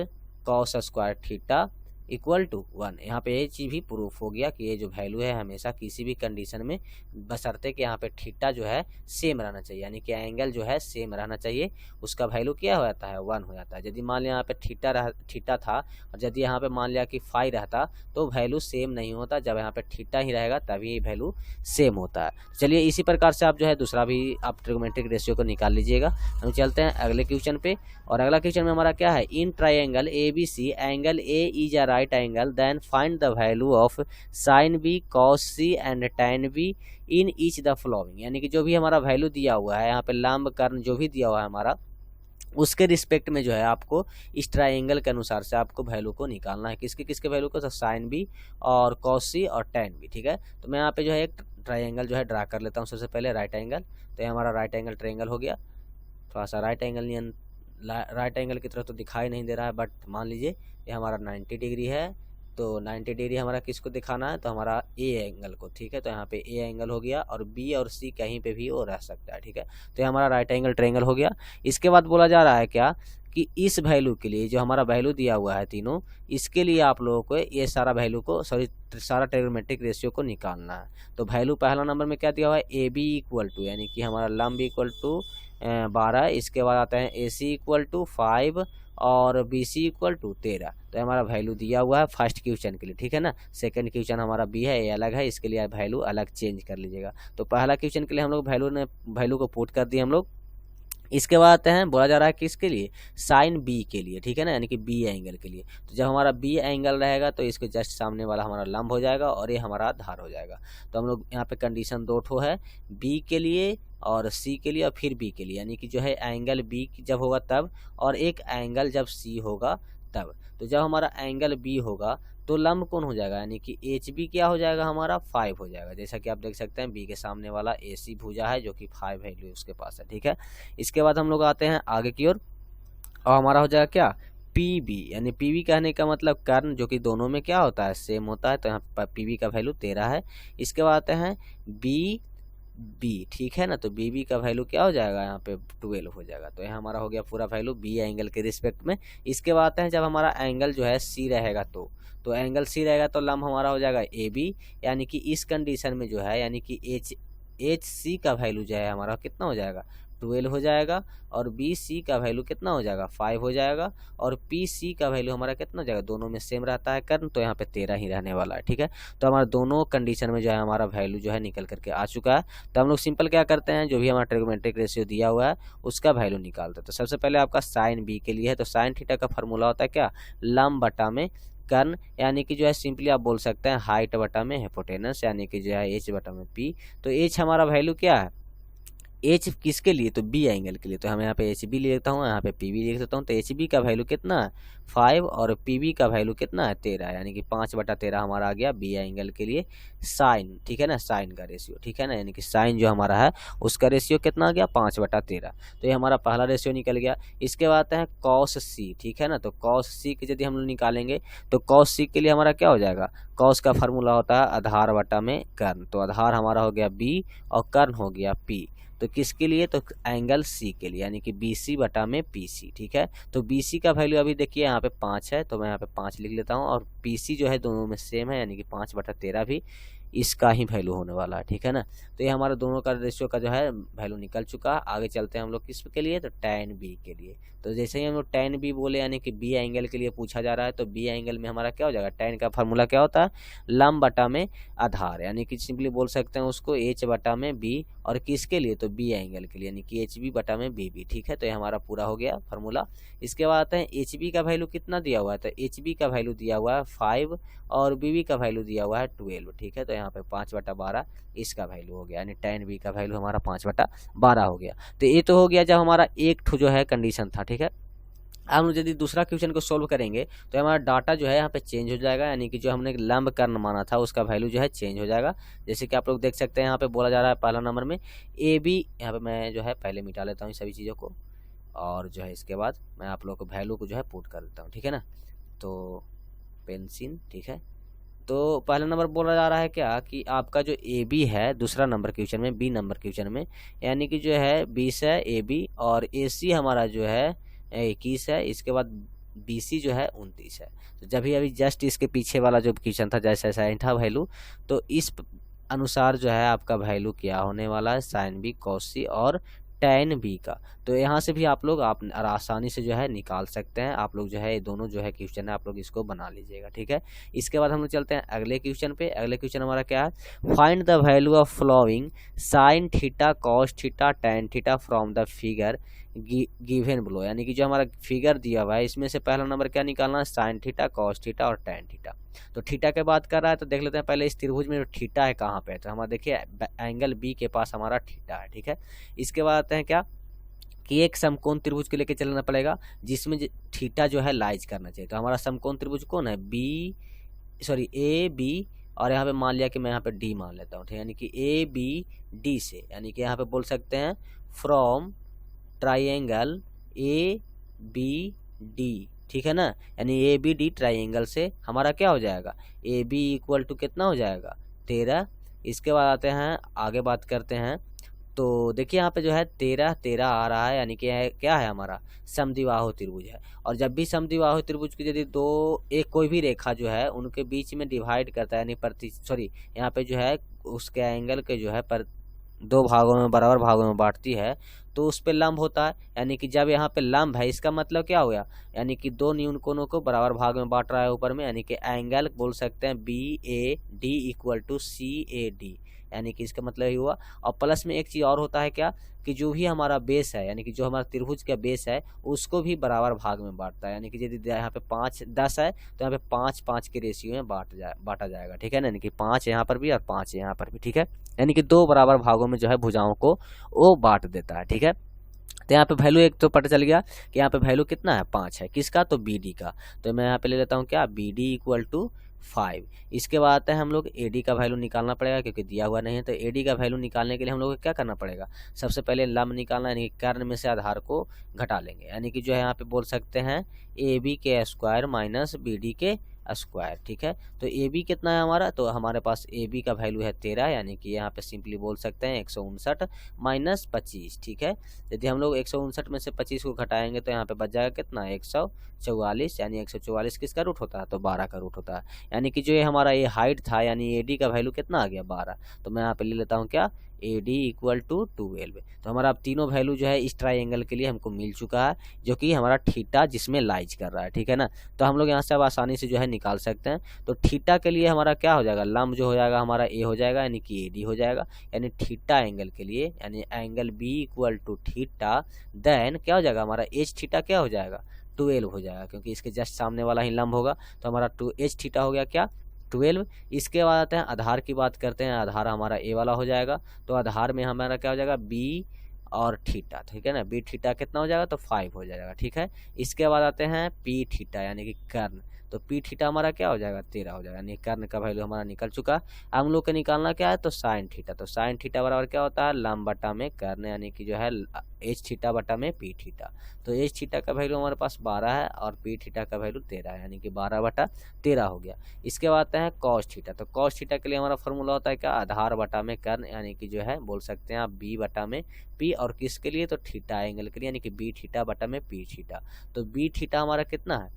cos square theta equal to 1। यहाँ पे ये चीज़ भी प्रूफ हो गया कि ये जो वैल्यू है हमेशा किसी भी कंडीशन में, बशर्ते कि यहाँ पे थीटा जो है सेम रहना चाहिए, यानी कि एंगल जो है सेम रहना चाहिए, उसका वैल्यू क्या हो जाता है 1 हो जाता है। यदि मान लिया यहाँ पे थीटा था और यदि यहाँ पे मान लिया कि फाई रहता तो वैल्यू सेम नहीं होता, जब यहाँ पे थीटा ही रहेगा तभी वैल्यू सेम होता है। चलिए इसी प्रकार से आप जो है दूसरा भी आप ट्रिग्नोमेट्रिक रेशियो को निकाल लीजिएगा। हम चलते हैं अगले क्वेश्चन पे, और अगला क्वेश्चन में हमारा क्या है, in triangle ABC angle A is a right angle, then find the value of sine B cos C and tan B in each the following. यानी कि जो भी हमारा वैल्यू दिया हुआ है यहाँ पे लंब कर्ण जो भी दिया हुआ है हमारा, उसके रिस्पेक्ट में जो है आपको इस ट्राइंगल के अनुसार से आपको वैल्यू को निकालना है। किसके किसके वैल्यू को, तो साइन B और cos C और tan B। ठीक है, तो मैं यहाँ पे जो है एक ट्राइंगल जो है ड्रा कर लेता हूँ। सबसे पहले राइट एंगल, तो ये हमारा राइट एंगल ट्राइंगल हो गया। थोड़ा सा राइट एंगल की तरफ तो दिखाई नहीं दे रहा है, बट मान लीजिए ये हमारा 90 डिग्री है, तो 90 डिग्री हमारा किसको दिखाना है, तो हमारा ए एंगल को। ठीक है, तो यहाँ पे ए एंगल हो गया और बी और सी कहीं पे भी वो रह सकता है। ठीक है, तो ये हमारा राइट एंगल ट्रायंगल हो गया। इसके बाद बोला जा रहा है क्या कि इस वैल्यू के लिए जो हमारा वैल्यू दिया हुआ है तीनों, इसके लिए आप लोगों को ये सारा वैल्यू को सारा ट्रिग्नोमेट्रिक रेशियो को निकालना है। तो वैल्यू पहला नंबर में क्या दिया हुआ है, ए बी इक्वल टू, यानी कि हमारा लंब इक्वल टू 12। इसके बाद आता है ए सी इक्वल टू 5 और बी सी इक्वल टू 13। तो हमारा वैल्यू दिया हुआ है फर्स्ट क्वेश्चन के लिए। ठीक है ना, सेकंड क्वेश्चन हमारा बी है, ये अलग है, इसके लिए वैल्यू अलग चेंज कर लीजिएगा। तो पहला क्वेश्चन के लिए हम लोग वैल्यू को पुट कर दिए हम लोग। इसके बाद आते हैं, बोला जा रहा है कि इसके लिए साइन बी के लिए, ठीक है ना, यानी कि बी एंगल के लिए। तो जब हमारा बी एंगल रहेगा तो इसके जस्ट सामने वाला हमारा लंब हो जाएगा और ये हमारा आधार हो जाएगा। तो हम लोग यहाँ पे कंडीशन दो ठो है, बी के लिए और सी के लिए और फिर बी के लिए, यानी कि जो है एंगल बी जब होगा तब, और एक एंगल जब सी होगा तब। तो जब हमारा एंगल बी होगा तो लंब कौन हो जाएगा, यानी कि एच बी क्या हो जाएगा, हमारा 5 हो जाएगा। जैसा कि आप देख सकते हैं बी के सामने वाला ए सी भुजा है जो कि 5 वैल्यू उसके पास है। ठीक है, इसके बाद हम लोग आते हैं आगे की ओर, और हमारा हो जाएगा क्या, पी बी, यानी पी बी कहने का मतलब कर्ण, जो कि दोनों में क्या होता है, सेम होता है। तो यहाँ पर पी बी का वैल्यू 13 है। इसके बाद आते हैं बी बी, ठीक है ना, तो बी बी का वैल्यू क्या हो जाएगा, यहाँ पे 12 हो जाएगा। तो यहाँ हमारा हो गया पूरा वैल्यू बी एंगल के रिस्पेक्ट में। इसके बाद आते हैं जब हमारा एंगल जो है सी रहेगा तो एंगल सी रहेगा तो लंब हमारा हो जाएगा ए बी, यानी कि इस कंडीशन में जो है, यानी कि एच सी का वैल्यू जो है हमारा कितना हो जाएगा, 12 हो जाएगा, और बी सी का वैल्यू कितना हो जाएगा, 5 हो जाएगा, और पी सी का वैल्यू हमारा कितना हो जाएगा, दोनों में सेम रहता है कर्ण, तो यहाँ पे 13 ही रहने वाला है। ठीक है, तो हमारा दोनों कंडीशन में जो है हमारा वैल्यू जो है निकल करके आ चुका है। तो हम लोग सिंपल क्या करते हैं, जो भी हमारा ट्रिग्नोमेट्रिक रेशियो दिया हुआ है उसका वैल्यू निकालते हैं। तो सबसे पहले आपका साइन बी के लिए है, तो साइन थीटा का फॉर्मूला होता है क्या, लंब बटा में कर्ण, यानी कि जो है सिंपली आप बोल सकते हैं हाइट बटा में हिपोटेनस, यानी कि जो है एच बटा में पी। तो एच हमारा वैल्यू क्या है, एच किसके लिए, तो बी एंगल के लिए। तो हम यहाँ पे एच बी लिख देता हूँ, यहाँ पे पी बी लिख देता हूँ। तो एच बी का वैल्यू कितना है, 5, और पी बी का वैल्यू कितना है, 13, यानी कि 5/13 हमारा आ गया बी एंगल के लिए साइन। ठीक है ना, साइन का रेशियो, ठीक है ना, यानी कि साइन जो हमारा है उसका रेशियो कितना आ गया, 5/13। तो ये हमारा पहला रेशियो निकल गया। इसके बाद आते हैं कॉस सी, ठीक है ना, तो कॉस सी के यदि हम लोग निकालेंगे तो कॉस सी के लिए हमारा क्या हो जाएगा, कॉस का फार्मूला होता है आधार बटा में कर्ण। तो आधार हमारा हो गया बी और कर्ण हो गया पी। तो किसके लिए, तो एंगल सी के लिए, यानी कि बी सी बटा में पी सी। ठीक है, तो बी सी का वैल्यू अभी देखिए यहाँ पे 5 है, तो मैं यहाँ पे 5 लिख लेता हूँ, और पी सी जो है दोनों में सेम है, यानी कि 5/13 भी इसका ही वैल्यू होने वाला है। ठीक है ना, तो ये हमारा दोनों का रेशियो का जो है वैल्यू निकल चुका है। आगे चलते हैं हम लोग किस के लिए, तो tan बी के लिए। तो जैसे ही हम लोग tan बी बोले, यानी कि बी एंगल के लिए पूछा जा रहा है, तो बी एंगल में हमारा क्या हो जाएगा, tan का फार्मूला क्या होता है, लंब बटा में आधार, यानी कि सिंपली बोल सकते हैं उसको एच बटा में बी, और किसके लिए, तो बी एंगल के लिए, यानी कि एच बी बटा में बी बी। ठीक है, तो ये हमारा पूरा हो गया फार्मूला। इसके बाद आते हैं एच बी का वैल्यू कितना दिया हुआ है, तो एच बी का वैल्यू दिया हुआ है 5 और बी बी का वैल्यू दिया हुआ है 12। ठीक है, तो यहाँ पे 5/12 इसका वैल्यू हो गया, यानी tan बी का वैल्यू हमारा 5/12 हो गया। तो ये तो हो गया जब हमारा एक ठो जो है कंडीशन था। ठीक है, हम यदि दूसरा क्वेश्चन को सोल्व करेंगे तो हमारा डाटा जो है यहाँ पे चेंज हो जाएगा, यानी कि जो हमने लंब कर्ण माना था उसका वैल्यू जो है चेंज हो जाएगा। जैसे कि आप लोग देख सकते हैं यहाँ पे बोला जा रहा है पहला नंबर में ए बी, यहाँ पे मैं जो है पहले मिटा लेता हूँ सभी चीज़ों को, और जो है इसके बाद मैं आप लोग को वैल्यू को जो है पुट कर देता हूँ। ठीक है ना, तो पेंसिल, ठीक है, तो पहला नंबर बोला जा रहा है क्या कि आपका जो ए बी है दूसरा नंबर क्वेश्चन में, बी नंबर क्वेश्चन में, यानी कि जो है 20 है ए बी, और ए सी हमारा जो है 21 है। इसके बाद BC जो है 29 है। तो जब ही अभी जस्ट इसके पीछे वाला जो क्वेश्चन था जैसे साइन था वैल्यू, तो इस अनुसार जो है आपका वैल्यू क्या होने वाला है, साइन बी कॉस सी और tan बी का। तो यहाँ से भी आप लोग आसानी से जो है निकाल सकते हैं। आप लोग जो है ये दोनों जो है क्वेश्चन है आप लोग इसको बना लीजिएगा, ठीक है। इसके बाद हम लोग चलते हैं अगले क्वेश्चन पे। अगले क्वेश्चन हमारा क्या है, find the value of following sine theta cos theta tan theta from the figure given below. यानी कि जो हमारा फिगर दिया हुआ है इसमें से पहला नंबर क्या निकालना है, साइन थीटा कॉस थीटा और tan थीटा। तो थीटा के बात कर रहा है तो देख लेते हैं पहले इस त्रिभुज में जो थीटा है कहाँ पे है। तो हमारा देखिए एंगल बी के पास हमारा थीटा है, ठीक है। इसके बाद आते हैं क्या कि एक समकोण त्रिभुज के लेके चलना पड़ेगा जिसमें थीटा जो है लाइज करना चाहिए। तो हमारा समकोण त्रिभुज कौन है, ए बी, और यहाँ पे मान लिया कि मैं यहाँ पे डी मान लेता हूँ, ठीक है। यानी कि ए बी डी से, यानी कि यहाँ पे बोल सकते हैं from triangle A B D, ठीक है ना। यानी ए बी डी ट्राइंगल से हमारा क्या हो जाएगा, ए बी इक्वल टू कितना हो जाएगा 13। इसके बाद आते हैं आगे बात करते हैं। तो देखिए यहाँ पे जो है 13 आ रहा है, यानी कि क्या है हमारा समद्विबाहु त्रिभुज है। और जब भी समद्विबाहु त्रिभुज की यदि एक कोई भी रेखा जो है उनके बीच में डिवाइड करता है, यानी यहाँ पे जो है उसके एंगल के जो है दो भागों में बराबर भागों में बांटती है तो उस पे लंब होता है। यानी कि जब यहाँ पे लंब है इसका मतलब क्या हो गया, यानी कि दो न्यून कोणों को बराबर भाग में बांट रहा है ऊपर में, यानी कि एंगल बोल सकते हैं BAD इक्वल टू CAD, यानी कि इसका मतलब ये हुआ। और प्लस में एक चीज़ और होता है क्या कि जो भी हमारा बेस है, यानी कि जो हमारा त्रिभुज का बेस है उसको भी बराबर भाग में बांटता है। यानी कि यदि यहाँ पे 5 10 है तो यहाँ पे 5 के रेशियो में बांटा जाएगा, ठीक है ना। यानी कि 5 यहाँ पर भी और 5 यहाँ पर भी, ठीक है। यानी कि दो बराबर भागों में जो है भुजाओं को वो बांट देता है, ठीक है। तो यहाँ पे वैल्यू एक तो पता चल गया कि यहाँ पे वैल्यू कितना है 5 है, किसका, तो BD का। तो मैं यहाँ पे ले लेता हूँ क्या, BD इक्वल टू 5। इसके बाद आता है हम लोग AD का वैल्यू निकालना पड़ेगा क्योंकि दिया हुआ नहीं है। तो AD का वैल्यू निकालने के लिए हम लोग को क्या करना पड़ेगा, सबसे पहले लंब निकालना, यानी कि कर्ण में से आधार को घटा लेंगे। यानी कि जो है यहाँ पे बोल सकते हैं AB के स्क्वायर माइनस BD के स्क्वायर, ठीक है। तो AB कितना है हमारा, तो हमारे पास AB का वैल्यू है 13, यानी कि यहाँ पे सिंपली बोल सकते हैं 159 माइनस 25, ठीक है। यदि हम लोग 159 में से 25 को घटाएंगे तो यहाँ पे बच जाएगा कितना 144, यानी 144 किसका रूट होता है, तो 12 का रूट होता है। यानी कि जो ये हमारा ये हाइट था, यानी AD का वैल्यू कितना आ गया 12। तो मैं यहाँ पे ले लेता हूँ क्या, AD इक्वल टू 12। तो हमारा अब तीनों वैल्यू जो है इस ट्राइंगल के लिए हमको मिल चुका है, जो कि हमारा थीटा जिसमें लाइज कर रहा है, ठीक है ना। तो हम लोग यहाँ से अब आसानी से जो है निकाल सकते हैं। तो थीटा के लिए हमारा क्या हो जाएगा, लंब जो हो जाएगा हमारा A हो जाएगा, यानी कि AD हो जाएगा। यानी थीटा एंगल के लिए, यानी angle B equal to theta, then क्या हो जाएगा हमारा H थीटा क्या हो जाएगा 12 हो जाएगा, क्योंकि इसके जस्ट सामने वाला ही लंब होगा। तो हमारा H थीटा हो गया क्या 12। इसके बाद आते हैं आधार की बात करते हैं। आधार हमारा A वाला हो जाएगा। तो आधार में हमारा क्या हो जाएगा B और थीटा, ठीक है ना। B थीटा कितना हो जाएगा, तो 5 हो जाएगा, ठीक है। इसके बाद आते हैं P थीटा, यानी कि कर्ण। तो P थीटा हमारा क्या हो जाएगा 13 हो जाएगा, यानी कर्ण का वैल्यू हमारा निकल चुका। हम लोग को निकालना क्या है, तो साइन थीटा। तो साइन थीटा बराबर क्या होता है, लंब बटा में कर्ण, यानी कि जो है H थीटा बटा में P थीटा। तो H थीटा का वैल्यू हमारे पास 12 है और P थीटा का वैल्यू 13 है, यानी कि 12/13 हो गया। इसके बाद आते हैं कॉस थीटा। तो कॉस थीटा के लिए हमारा फॉर्मूला होता है क्या, आधार बटा में कर्ण, यानी कि जो है बोल सकते हैं आप B बटा में P, और किसके लिए, तो थीटा एंगल के लिए, यानी कि B थीटा बटा में P थीटा। तो B थीटा हमारा कितना है,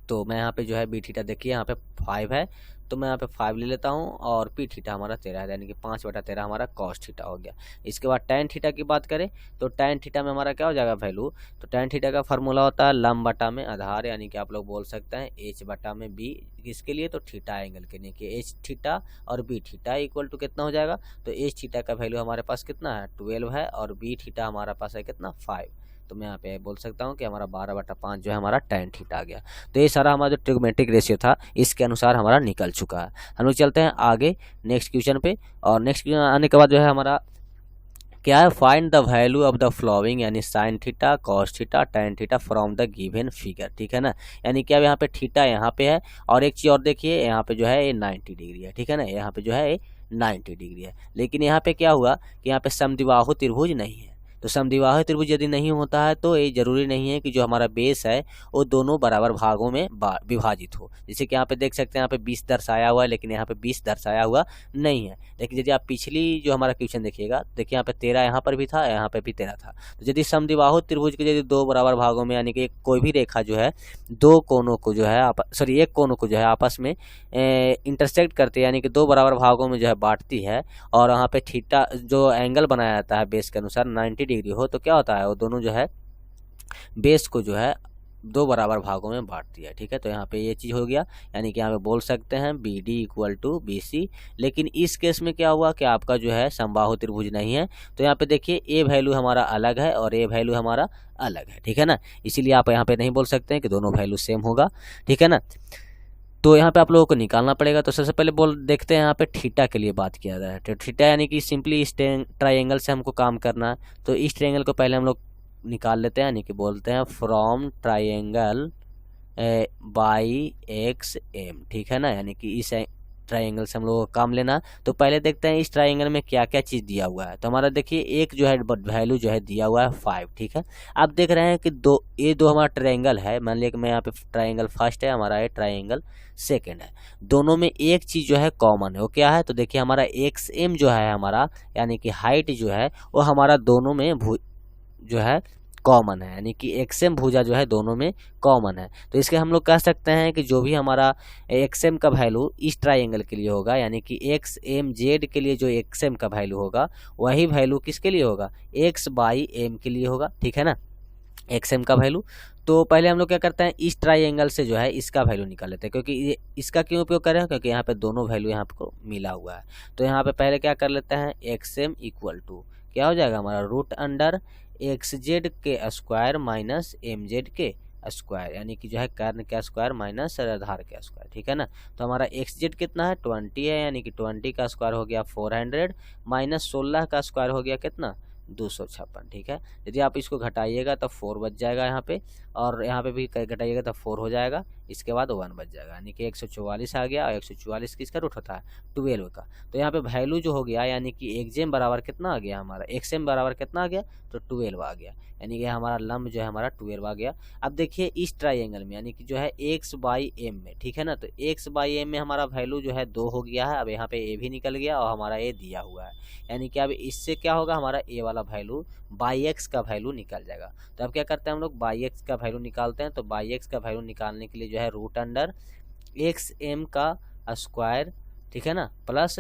तो मैं यहाँ पे जो है B थीटा देखिए यहाँ पे 5 है, तो मैं यहाँ पे 5 ले लेता हूँ, और P थीटा हमारा 13 है, यानी कि 5/13 हमारा कॉस थीटा हो गया। इसके बाद tan थीटा की बात करें तो tan थीटा में हमारा क्या हो जाएगा वैल्यू, तो tan थीटा का फार्मूला होता है लंब बटा में आधार, यानी कि आप लोग बोल सकते हैं H बटा में B, किसके लिए, तो थीटा एंगल के लिए, कि H थीटा और B थीटा इक्वल टू कितना हो जाएगा, तो H थीटा का वैल्यू हमारे पास कितना है 12 है, और B थीटा हमारा पास है कितना 5। तो मैं यहाँ पे बोल सकता हूँ कि हमारा 12/5 जो है हमारा tan थीटा आ गया। तो ये सारा हमारा जो ट्रिग्मेट्रिक रेशियो था इसके अनुसार हमारा निकल चुका है। हम लोग चलते हैं आगे नेक्स्ट क्वेश्चन पे, और नेक्स्ट क्वेश्चन आने के बाद जो है हमारा क्या है, find the value of the following, यानी sine theta cos theta tan theta from the given figure, ठीक है ना। यानी कि अब यहाँ पे थीटा यहाँ पे है, और एक चीज़ और देखिए यहाँ पे जो है ये 90 डिग्री है, ठीक है ना। यहाँ पे जो है 90 डिग्री है, लेकिन यहाँ पे क्या हुआ कि यहाँ पे समद्विबाहु त्रिभुज नहीं है। तो समद्विबाहु त्रिभुज यदि नहीं होता है तो ये जरूरी नहीं है कि जो हमारा बेस है वो दोनों बराबर भागों में विभाजित हो। जैसे कि यहाँ पे देख सकते हैं, यहाँ पे 20 दर्शाया हुआ है, लेकिन यहाँ पे 20 दर्शाया हुआ नहीं है। लेकिन यदि आप पिछली जो हमारा क्वेश्चन देखिएगा, देखिए यहाँ पे 13 यहाँ पर भी था, यहाँ पे भी 13 था। तो यदि समद्विबाहु त्रिभुज के यदि दो बराबर भागों में, यानी कि कोई भी रेखा जो है दो कोनों को जो है एक कोनों को जो है आपस में इंटरसेक्ट करते, यानी कि दो बराबर भागों में जो है बांटती है, और वहाँ पे थीटा जो एंगल बनाया जाता है बेस के अनुसार 90 डिग्री हो, तो क्या होता है वो दोनों जो है बेस को जो है दो बराबर भागों में बांटती है। ठीक है, तो यहाँ पे ये चीज़ हो गया, यानी कि यहाँ पे बोल सकते हैं BD इक्वल टू BC। लेकिन इस केस में क्या हुआ कि आपका जो है समबाहु त्रिभुज नहीं है, तो यहाँ पे देखिए ए वैल्यू हमारा अलग है और ए वैल्यू हमारा अलग है। ठीक है ना, इसीलिए आप यहाँ पे नहीं बोल सकते हैं कि दोनों वैल्यू सेम होगा। ठीक है ना, तो यहाँ पे आप लोगों को निकालना पड़ेगा। तो सबसे पहले देखते हैं यहाँ पे थीटा के लिए बात किया जाए। तो थीटा यानी कि सिंपली इस ट्राइंगल से हमको काम करना है, तो इस ट्राइंगल को पहले हम लोग निकाल लेते हैं, यानी कि बोलते हैं फ्रॉम ट्राइंगल बाई XM। ठीक है ना, यानी कि इस ट्राइंगल से हम लोगों को काम लेना। तो पहले देखते हैं इस ट्राइंगल में क्या क्या चीज़ दिया हुआ है। तो हमारा देखिए एक जो है वैल्यू जो है दिया हुआ है 5। ठीक है, आप देख रहे हैं कि ये दो हमारा ट्राइंगल है, मान लिया कि मैं यहाँ पे ट्राइंगल फर्स्ट है, हमारा ये ट्राइंगल सेकेंड है। दोनों में एक चीज़ जो है कॉमन है, वो क्या है? तो देखिए हमारा XM जो है हमारा, यानी कि हाइट जो है वो हमारा दोनों में जो है कॉमन है, यानी कि XM भुजा जो है दोनों में कॉमन है। तो इसके हम लोग कह सकते हैं कि जो भी हमारा XM का वैल्यू इस ट्राइंगल के लिए होगा, यानी कि XMZ के लिए जो XM का वैल्यू होगा वही वैल्यू किसके लिए होगा? X/M के लिए होगा। ठीक है ना, XM का वैल्यू। तो पहले हम लोग क्या करते हैं, इस ट्राइंगल से जो है इसका वैल्यू निकाल लेते हैं, क्योंकि ये इसका क्यों उपयोग कर रहे हैं? क्योंकि यहाँ पे दोनों वैल्यू यहाँ पे मिला हुआ है। तो यहाँ पे पहले क्या कर लेते हैं, XM इक्वल टू क्या हो जाएगा हमारा √अंडर XZ के स्क्वायर माइनस MZ के स्क्वायर, यानी कि जो है कर्ण का स्क्वायर माइनस आधार का स्क्वायर। ठीक है ना, तो हमारा XZ कितना है? 20 है, यानी कि 20 का स्क्वायर हो गया 400 माइनस 16 का स्क्वायर हो गया कितना? 256। ठीक है, यदि आप इसको घटाइएगा तो 4 बच जाएगा यहाँ पे, और यहाँ पे भी घटाइएगा तो 4 हो जाएगा, इसके बाद 1 बच जाएगा, यानी कि 144 आ गया। और 144 किसका रूट होता है? 12 का। तो यहाँ पे वैल्यू जो हो गया, यानी कि XM बराबर कितना आ गया हमारा? XM बराबर कितना आ गया? तो 12 आ गया, यानी कि हमारा लंब जो है हमारा 12 आ गया। अब देखिए इस ट्राइंगल में, यानी कि जो है X/M में, ठीक है ना, तो X/M में हमारा वैल्यू जो है 2 हो गया है। अब यहाँ पे A भी निकल गया और हमारा A दिया हुआ है, यानी कि अब इससे क्या होगा, हमारा A वाला वैल्यू बाई X का वैल्यू निकल जाएगा। तो अब क्या करते हैं हम लोग, बाई X का वैल्यू निकालते हैं। तो बाई X का वैल्यू निकालने के लिए जो है √अंडर XM का स्क्वायर, ठीक है ना, प्लस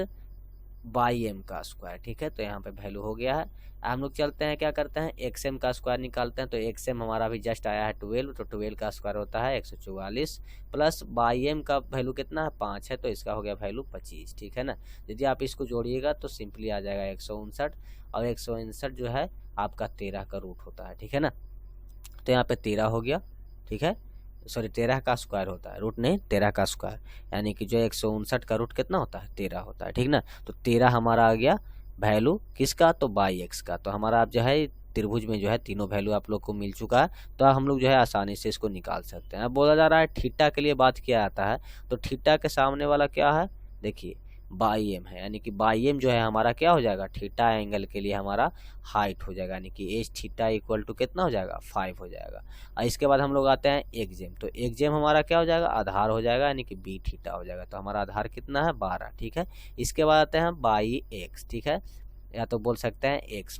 बाई M का स्क्वायर। ठीक है, तो यहाँ पे वैल्यू हो गया है। हम लोग चलते हैं, क्या करते हैं, XM का स्क्वायर निकालते हैं। तो XM हमारा भी जस्ट आया है 12, तो 12 का स्क्वायर होता है 144, प्लस बाई M का वैल्यू कितना है? 5 है, तो इसका हो गया वैल्यू 25। ठीक है ना, यदि आप इसको जोड़िएगा तो सिंपली आ जाएगा 159, और 159 जो है आपका 13 का रूट होता है। ठीक है ना, तो यहाँ पे 13 हो गया। ठीक है, सॉरी 13 का स्क्वायर होता है, रूट नहीं 13 का स्क्वायर, यानी कि जो 159 का रूट कितना होता है? 13 होता है। ठीक ना, तो 13 हमारा आ गया वैल्यू किसका? तो बाई X का। तो हमारा आप जो है त्रिभुज में जो है तीनों वैल्यू आप लोग को मिल चुका है, तो हम लोग जो है आसानी से इसको निकाल सकते हैं। अब बोला जा रहा है थीटा के लिए बात किया जाता है, तो थीटा के सामने वाला क्या है? देखिए बाई M है, यानी कि बाई M जो है हमारा क्या हो जाएगा? थीटा एंगल के लिए हमारा हाइट हो जाएगा, यानी कि एच थीटा इक्वल टू कितना हो जाएगा? 5 हो जाएगा। और इसके बाद हम लोग आते हैं XM, तो XM हमारा क्या हो जाएगा? आधार हो जाएगा, यानी कि B थीटा हो जाएगा। तो हमारा आधार कितना है? 12। ठीक है, इसके बाद आते हैं बाई X। ठीक है, या तो बोल सकते हैं X/,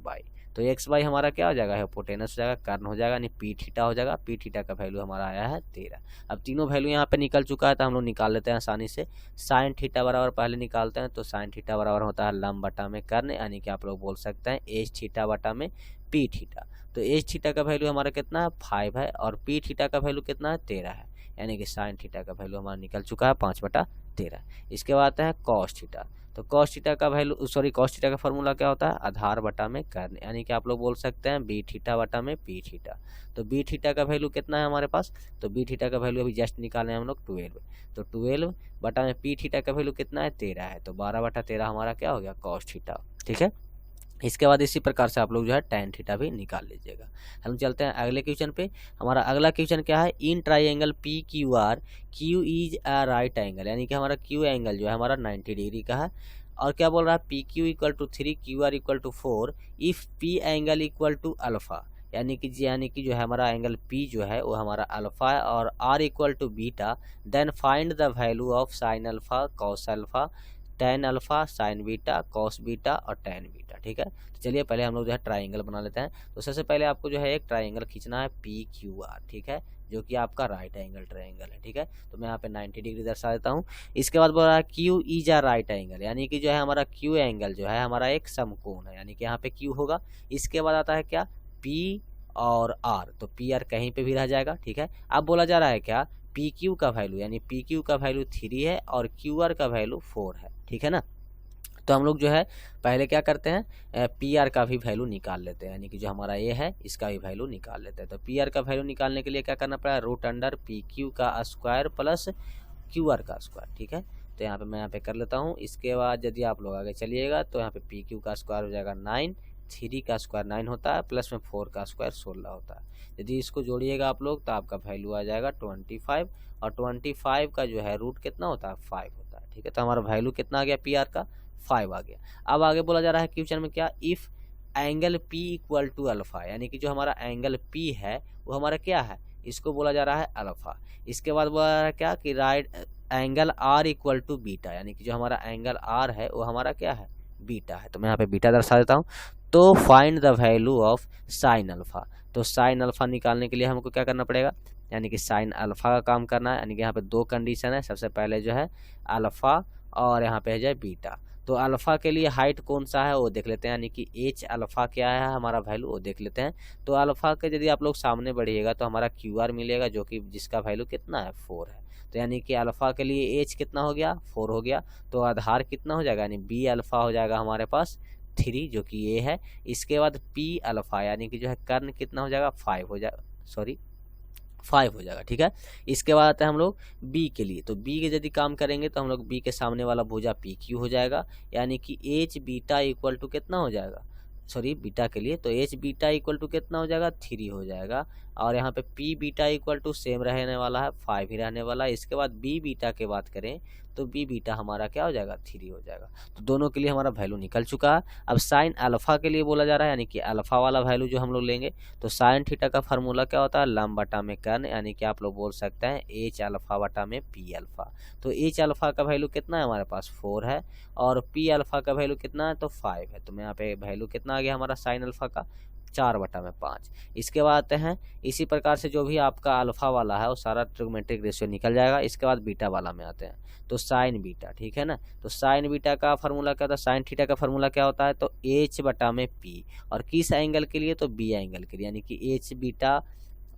तो X/, हमारा क्या हो जाएगा? हिपोटेनस हो जाएगा, कर्ण हो जाएगा, यानी P थीटा हो जाएगा। P थीटा का वैल्यू हमारा आया है 13। अब तीनों वैल्यू यहाँ पे निकल चुका है, तो हम लोग निकाल लेते हैं आसानी से। साइन थीटा बराबर पहले निकालते हैं, तो साइन थीटा बराबर होता है लंब बटा में कर्ण, यानी कि आप लोग बोल सकते हैं H थीटा बटा में P थीटा। तो H थीटा का वैल्यू हमारा कितना है? 5 है, और P थीटा का वैल्यू कितना है? 13 है, यानी कि साइन थीटा का वैल्यू हमारा निकल चुका है 5/13। इसके बाद आता है कॉस थीटा, तो कॉस थीटा का वैल्यू, सॉरी कॉस थीटा का फॉर्मूला क्या होता है? आधार बटा में कर्ण, यानी कि आप लोग बोल सकते हैं B थीटा बटा में P थीटा। तो B थीटा का वैल्यू कितना है हमारे पास? तो B थीटा का वैल्यू अभी जस्ट निकाले हम लोग 12, तो 12 बटा में P थीटा का वैल्यू कितना है? 13 है, तो 12/13 हमारा क्या हो गया? Cos theta. ठीक है, इसके बाद इसी प्रकार से आप लोग जो है tan थीटा भी निकाल लीजिएगा। हम चलते हैं अगले क्वेश्चन पे। हमारा अगला क्वेश्चन क्या है? In triangle PQR Q is a right angle, यानी कि हमारा Q एंगल जो है हमारा 90 डिग्री का है, और क्या बोल रहा है, P Q equal to 3, Q R equal to 4 if P angle equal to alpha, यानी कि जो है हमारा एंगल पी जो है वो हमारा अल्फा है और R equal to beta, then find the value of sine alpha, cos alpha, tan alpha, sine beta, cos beta और टेन बीटा। ठीक है, तो चलिए पहले हम लोग जो है ट्राइंगल बना लेते हैं। तो सबसे पहले आपको जो है एक ट्राइंगल खींचना है पी क्यू आर, ठीक है, जो कि आपका राइट एंगल ट्राइंगल है। ठीक है, तो मैं यहाँ पे 90 डिग्री दर्शा देता हूँ। इसके बाद बोल रहा है Q is a right angle, यानी कि जो है हमारा क्यू एंगल जो है हमारा एक समकोण है, यानी कि यहाँ पे क्यू होगा। इसके बाद आता है क्या, पी और आर, तो पी आर कहीं पे भी रह जाएगा। ठीक है, अब बोला जा रहा है क्या, पी क्यू का वैल्यू, यानी पी क्यू का वैल्यू 3 है और क्यू आर का वैल्यू 4 है। ठीक है ना, तो हम लोग जो है पहले क्या करते हैं, पी आर का भी वैल्यू निकाल लेते हैं, यानी कि जो हमारा ये है इसका भी वैल्यू निकाल लेते हैं। तो पी आर का वैल्यू निकालने के लिए क्या करना पड़ा, रूट अंडर पी क्यू का स्क्वायर प्लस क्यू आर का स्क्वायर। ठीक है, तो यहाँ पे मैं यहाँ पे कर लेता हूँ। इसके बाद यदि आप लोग आगे चलिएगा तो यहाँ पे पी क्यू का स्क्वायर हो जाएगा 9, 3 का स्क्वायर 9 होता है, प्लस में 4 का स्क्वायर 16 होता है। यदि इसको जोड़िएगा आप लोग तो आपका वैल्यू आ जाएगा 25, और 25 का जो है रूट कितना होता है, 5 होता है। ठीक है, तो हमारा वैल्यू कितना आ गया, पी आर का 5 आ गया। अब आगे बोला जा रहा है क्वेश्चन में क्या, if angle P equal to alpha, यानी कि जो हमारा एंगल पी है वो हमारा क्या है, इसको बोला जा रहा है अल्फा। इसके बाद बोला जा रहा है क्या कि right angle R equal to beta, यानी कि जो हमारा एंगल आर है वो हमारा क्या है, बीटा है। तो मैं यहाँ पे बीटा दर्शा देता हूँ। तो find the value of sine alpha, तो साइन अल्फा निकालने के लिए हमको क्या करना पड़ेगा, यानी कि साइन अल्फा का काम करना है। यानी कि यहाँ पे दो कंडीशन है, सबसे पहले जो है अल्फा और यहाँ पे है जो बीटा। तो अल्फा के लिए हाइट कौन सा है वो देख लेते हैं, यानी कि एच अल्फा क्या है हमारा वैल्यू वो देख लेते हैं। तो अल्फा के यदि आप लोग सामने बढ़िएगा तो हमारा क्यू आर मिलेगा, जो कि जिसका वैल्यू कितना है, 4 है। तो यानी कि अल्फा के लिए एच कितना हो गया, 4 हो गया। तो आधार कितना हो जाएगा, यानी बी अल्फा हो जाएगा हमारे पास 3, जो कि ये है। इसके बाद पी अल्फा यानी कि जो है कर्ण कितना हो जाएगा, 5 हो जाएगा, 5 हो जाएगा। ठीक है, इसके बाद आते हैं हम लोग बी के लिए। तो बी के यदि काम करेंगे तो हम लोग बी के सामने वाला भुजा पी क्यू हो जाएगा, यानी कि एच बीटा इक्वल टू कितना हो जाएगा, बीटा के लिए तो एच बीटा इक्वल टू कितना हो जाएगा, 3 हो जाएगा। और यहाँ पे P beta equal to same रहने वाला है, 5 ही रहने वाला है। इसके बाद बी बीटा के बात करें तो बी बीटा हमारा क्या हो जाएगा, 3 हो जाएगा। तो दोनों के लिए हमारा वैल्यू निकल चुका है। अब साइन अल्फा के लिए बोला जा रहा है, यानी कि अल्फा वाला वैल्यू जो हम लोग लेंगे, तो साइन थीटा का फार्मूला क्या होता है, लंब बटा में कर्ण, यानी कि आप लोग बोल सकते हैं एच अल्फा बटा में पी अल्फा। तो एच अल्फा का वैल्यू कितना है हमारे पास, 4 है, और पी अल्फा का वैल्यू कितना है, तो 5 है। तो मैं यहाँ पे वैल्यू कितना आ गया हमारा साइन अल्फा का, 4 बटा में 5। इसके बाद आते हैं इसी प्रकार से जो भी आपका अल्फा वाला है वो सारा ट्रिग्नोमेट्रिक रेशियो निकल जाएगा। इसके बाद बीटा वाला में आते हैं, तो साइन बीटा। ठीक है ना, तो साइन बीटा का फार्मूला क्या होता है, साइन थीटा का फार्मूला क्या होता है, तो एच बटा में पी, और किस एंगल के लिए, तो बी एंगल के लिए, यानी कि एच बीटा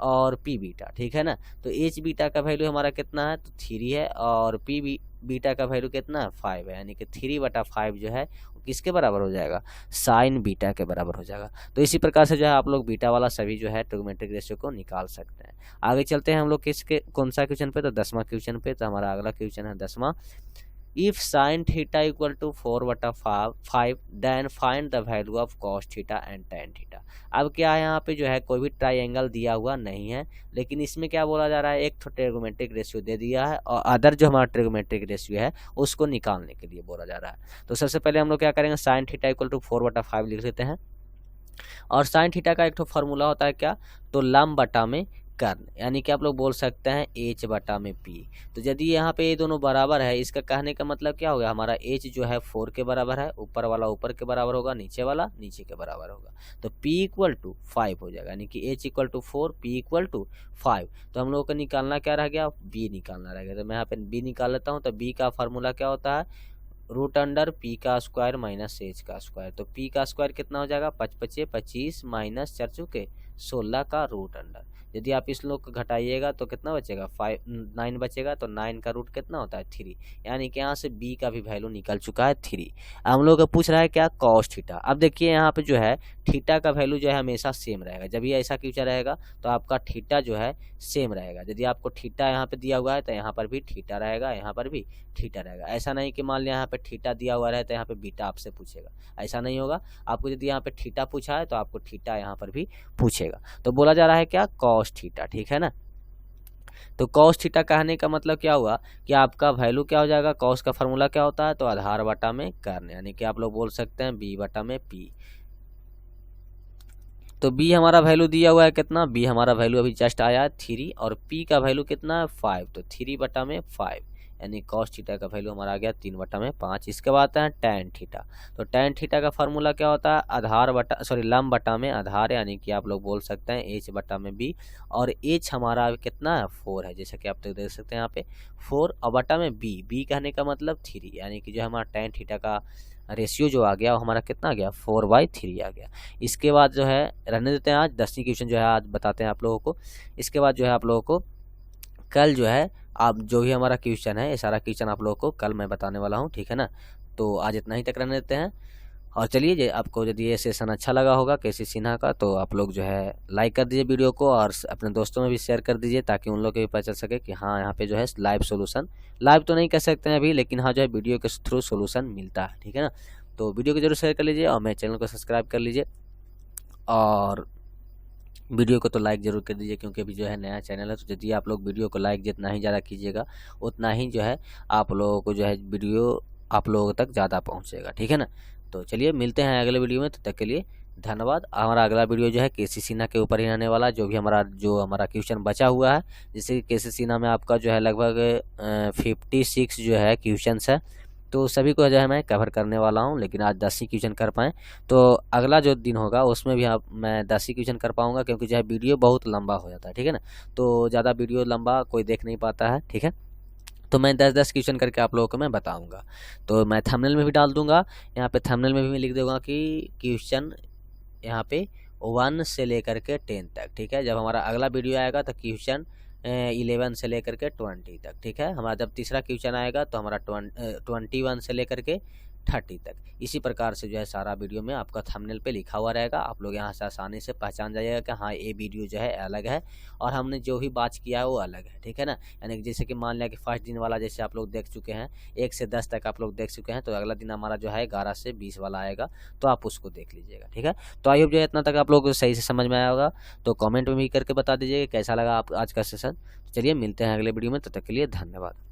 और पी बीटा। ठीक है ना, तो एच बीटा का वैल्यू हमारा कितना है, तो 3 है, और पी बीटा का वैल्यू कितना है, 5 है, यानी कि 3 बटा 5 जो है वो किसके बराबर हो जाएगा, साइन बीटा के बराबर हो जाएगा। तो इसी प्रकार से जो है आप लोग बीटा वाला सभी जो है ट्रिग्नोमेट्रिक रेशियो को निकाल सकते हैं। आगे चलते हैं हम लोग किसके कौन सा क्वेश्चन पे, तो 10वां क्वेश्चन पे। तो हमारा अगला क्वेश्चन है 10वां, if sine theta equal to 4 बटा 5 then find the value of cos theta and tan theta. अब क्या है, यहाँ पे जो है कोई भी ट्राइंगल दिया हुआ नहीं है, लेकिन इसमें क्या बोला जा रहा है, एक तो ट्रिग्नोमेट्रिक रेशियो दे दिया है और अदर जो हमारा ट्रिग्नोमेट्रिक रेशियो है उसको निकालने के लिए बोला जा रहा है। तो सबसे पहले हम लोग क्या करेंगे, साइन थीटा इक्वल टू 4 बटा 5 लिख लेते हैं। और साइन थीटा का एक तो फार्मूला होता है क्या, तो लंब बटा में कर्ण, यानी कि आप लोग बोल सकते हैं एच बटा में पी। तो यदि यहाँ पे ये दोनों बराबर है, इसका कहने का मतलब क्या होगा, हमारा एच जो है 4 के बराबर है, ऊपर वाला ऊपर के बराबर होगा, नीचे वाला नीचे के बराबर होगा। तो P इक्वल टू 5 हो जाएगा, यानी कि H equal to 4, P equal to 5। तो हम लोगों को निकालना क्या रह गया, बी निकालना रह गया। तो मैं यहाँ पे बी निकाल लेता हूँ। तो बी का फार्मूला क्या होता है, रूट अंडर पी का स्क्वायर माइनस एच का स्क्वायर। तो पी का स्क्वायर कितना हो जाएगा, 5 5 25 माइनस 4 चुके 16 का रूट अंडर। यदि आप इस लोग को घटाइएगा तो कितना बचेगा, 9 बचेगा। तो 9 का रूट कितना होता है, 3, यानी कि यहाँ से बी का भी वैल्यू निकल चुका है 3। हम लोग को पूछ रहा है क्या, कॉस थीटा। अब देखिए यहाँ पे जो है थीटा का वैल्यू जो है हमेशा सेम रहेगा। जब ये ऐसा क्वेश्चन रहेगा तो आपका थीटा जो है सेम रहेगा। यदि आपको थीटा यहाँ पे दिया हुआ है तो यहाँ पर भी थीटा रहेगा, यहाँ पर भी थीटा रहेगा। ऐसा नहीं कि मान लिया यहाँ पे थीटा दिया हुआ रहे तो यहाँ पे बीटा आपसे पूछेगा, ऐसा नहीं होगा। आपको यदि यहाँ पे थीटा पूछा है तो आपको थीटा यहाँ पर भी पूछेगा। तो बोला जा रहा है क्या, कॉस थीटा। ठीक है ना, तो कॉस थीटा कहने का मतलब क्या हुआ कि आपका वैल्यू क्या हो जाएगा, कॉस का फार्मूला क्या होता है, तो आधार बटा में कर्ण, यानी कि आप लोग बोल सकते हैं बी बटा में पी। तो बी हमारा वैल्यू दिया हुआ है कितना, बी हमारा वैल्यू अभी जस्ट आया है 3 और पी का वैल्यू कितना है 5, तो 3 बटा में 5 यानी कॉस थीटा का वैल्यू हमारा आ गया 3 बटा में 5। इसके बाद आता है टैन थीटा। तो टैन थीटा का फार्मूला क्या होता है, आधार बटा लंब बटा में आधार, यानी कि आप लोग बोल सकते हैं एच बटा में बी, और एच हमारा कितना है 4 है, जैसा कि आप तो देख सकते हैं यहाँ पे 4 और बटा में बी, बी कहने का मतलब 3, यानी कि जो हमारा टैन थीटा का रेशियो जो आ गया वो हमारा कितना आ गया 4/3 आ गया। इसके बाद जो है रहने देते हैं, आज 10वीं क्वेश्चन जो है आज बताते हैं आप लोगों को। इसके बाद जो है आप लोगों को कल जो है आप जो भी हमारा क्वेश्चन है ये सारा क्वेश्चन आप लोगों को कल मैं बताने वाला हूँ, ठीक है ना। तो आज इतना ही तक रहने देते हैं। और चलिए आपको यदि ये सेशन अच्छा लगा होगा केसी सिन्हा का, तो आप लोग जो है लाइक कर दीजिए वीडियो को और अपने दोस्तों में भी शेयर कर दीजिए, ताकि उन लोग को भी पता चल सके कि हाँ यहाँ पे जो है लाइव सोल्यूशन, लाइव तो नहीं कह सकते हैं अभी, लेकिन हाँ जो है वीडियो के थ्रू सोल्यूशन मिलता है, ठीक है ना। तो वीडियो को जरूर शेयर कर लीजिए और मेरे चैनल को सब्सक्राइब कर लीजिए और वीडियो को तो लाइक जरूर कर दीजिए, क्योंकि अभी जो है नया चैनल है। तो यदि आप लोग वीडियो को लाइक जितना ही ज़्यादा कीजिएगा उतना ही जो है आप लोगों को जो है वीडियो आप लोगों तक ज़्यादा पहुँचेगा, ठीक है ना। तो चलिए मिलते हैं अगले वीडियो में, तब तक के लिए धन्यवाद। हमारा अगला वीडियो जो है केसी सिन्हा के ऊपर ही आने वाला, जो हमारा क्वेश्चन बचा हुआ है। जैसे केसी सिन्हा में आपका जो है लगभग 56 जो है क्वेश्चन है, तो सभी को जो है मैं कवर करने वाला हूं, लेकिन आज 10 ही क्वेश्चन कर पाएँ। तो अगला जो दिन होगा उसमें भी मैं 10 ही क्वेश्चन कर पाऊंगा, क्योंकि जो है वीडियो बहुत लंबा हो जाता है, ठीक है ना। तो ज़्यादा वीडियो लंबा कोई देख नहीं पाता है, ठीक है। तो मैं 10-10 क्वेश्चन करके आप लोगों को मैं बताऊंगा। तो मैं थंबनेल में भी डाल दूंगा, यहाँ पे थंबनेल में भी मैं लिख दूंगा कि क्वेश्चन यहाँ पे 1 से लेकर के 10 तक, ठीक है। जब हमारा अगला वीडियो आएगा तो क्वेश्चन 11 से लेकर के 20 तक, ठीक है। हमारा जब तीसरा क्वेश्चन आएगा तो हमारा 21 से लेकर के 30 तक। इसी प्रकार से जो है सारा वीडियो में आपका थंबनेल पे लिखा हुआ रहेगा, आप लोग यहाँ से आसानी से पहचान जाइएगा कि हाँ ये वीडियो जो है अलग है और हमने जो भी बात किया है वो अलग है, ठीक है ना। यानी कि जैसे कि मान लिया कि फर्स्ट दिन वाला जैसे आप लोग देख चुके हैं 1 से 10 तक आप लोग देख चुके हैं, तो अगला दिन हमारा जो है 11 से 20 वाला आएगा, तो आप उसको देख लीजिएगा, ठीक है। तो आई होप जो है इतना तक आप लोग सही से समझ में आया होगा। तो कॉमेंट में भी करके बता दीजिएगा कैसा लगा आप आज का सेशन। चलिए मिलते हैं अगले वीडियो में, तब तक के लिए धन्यवाद।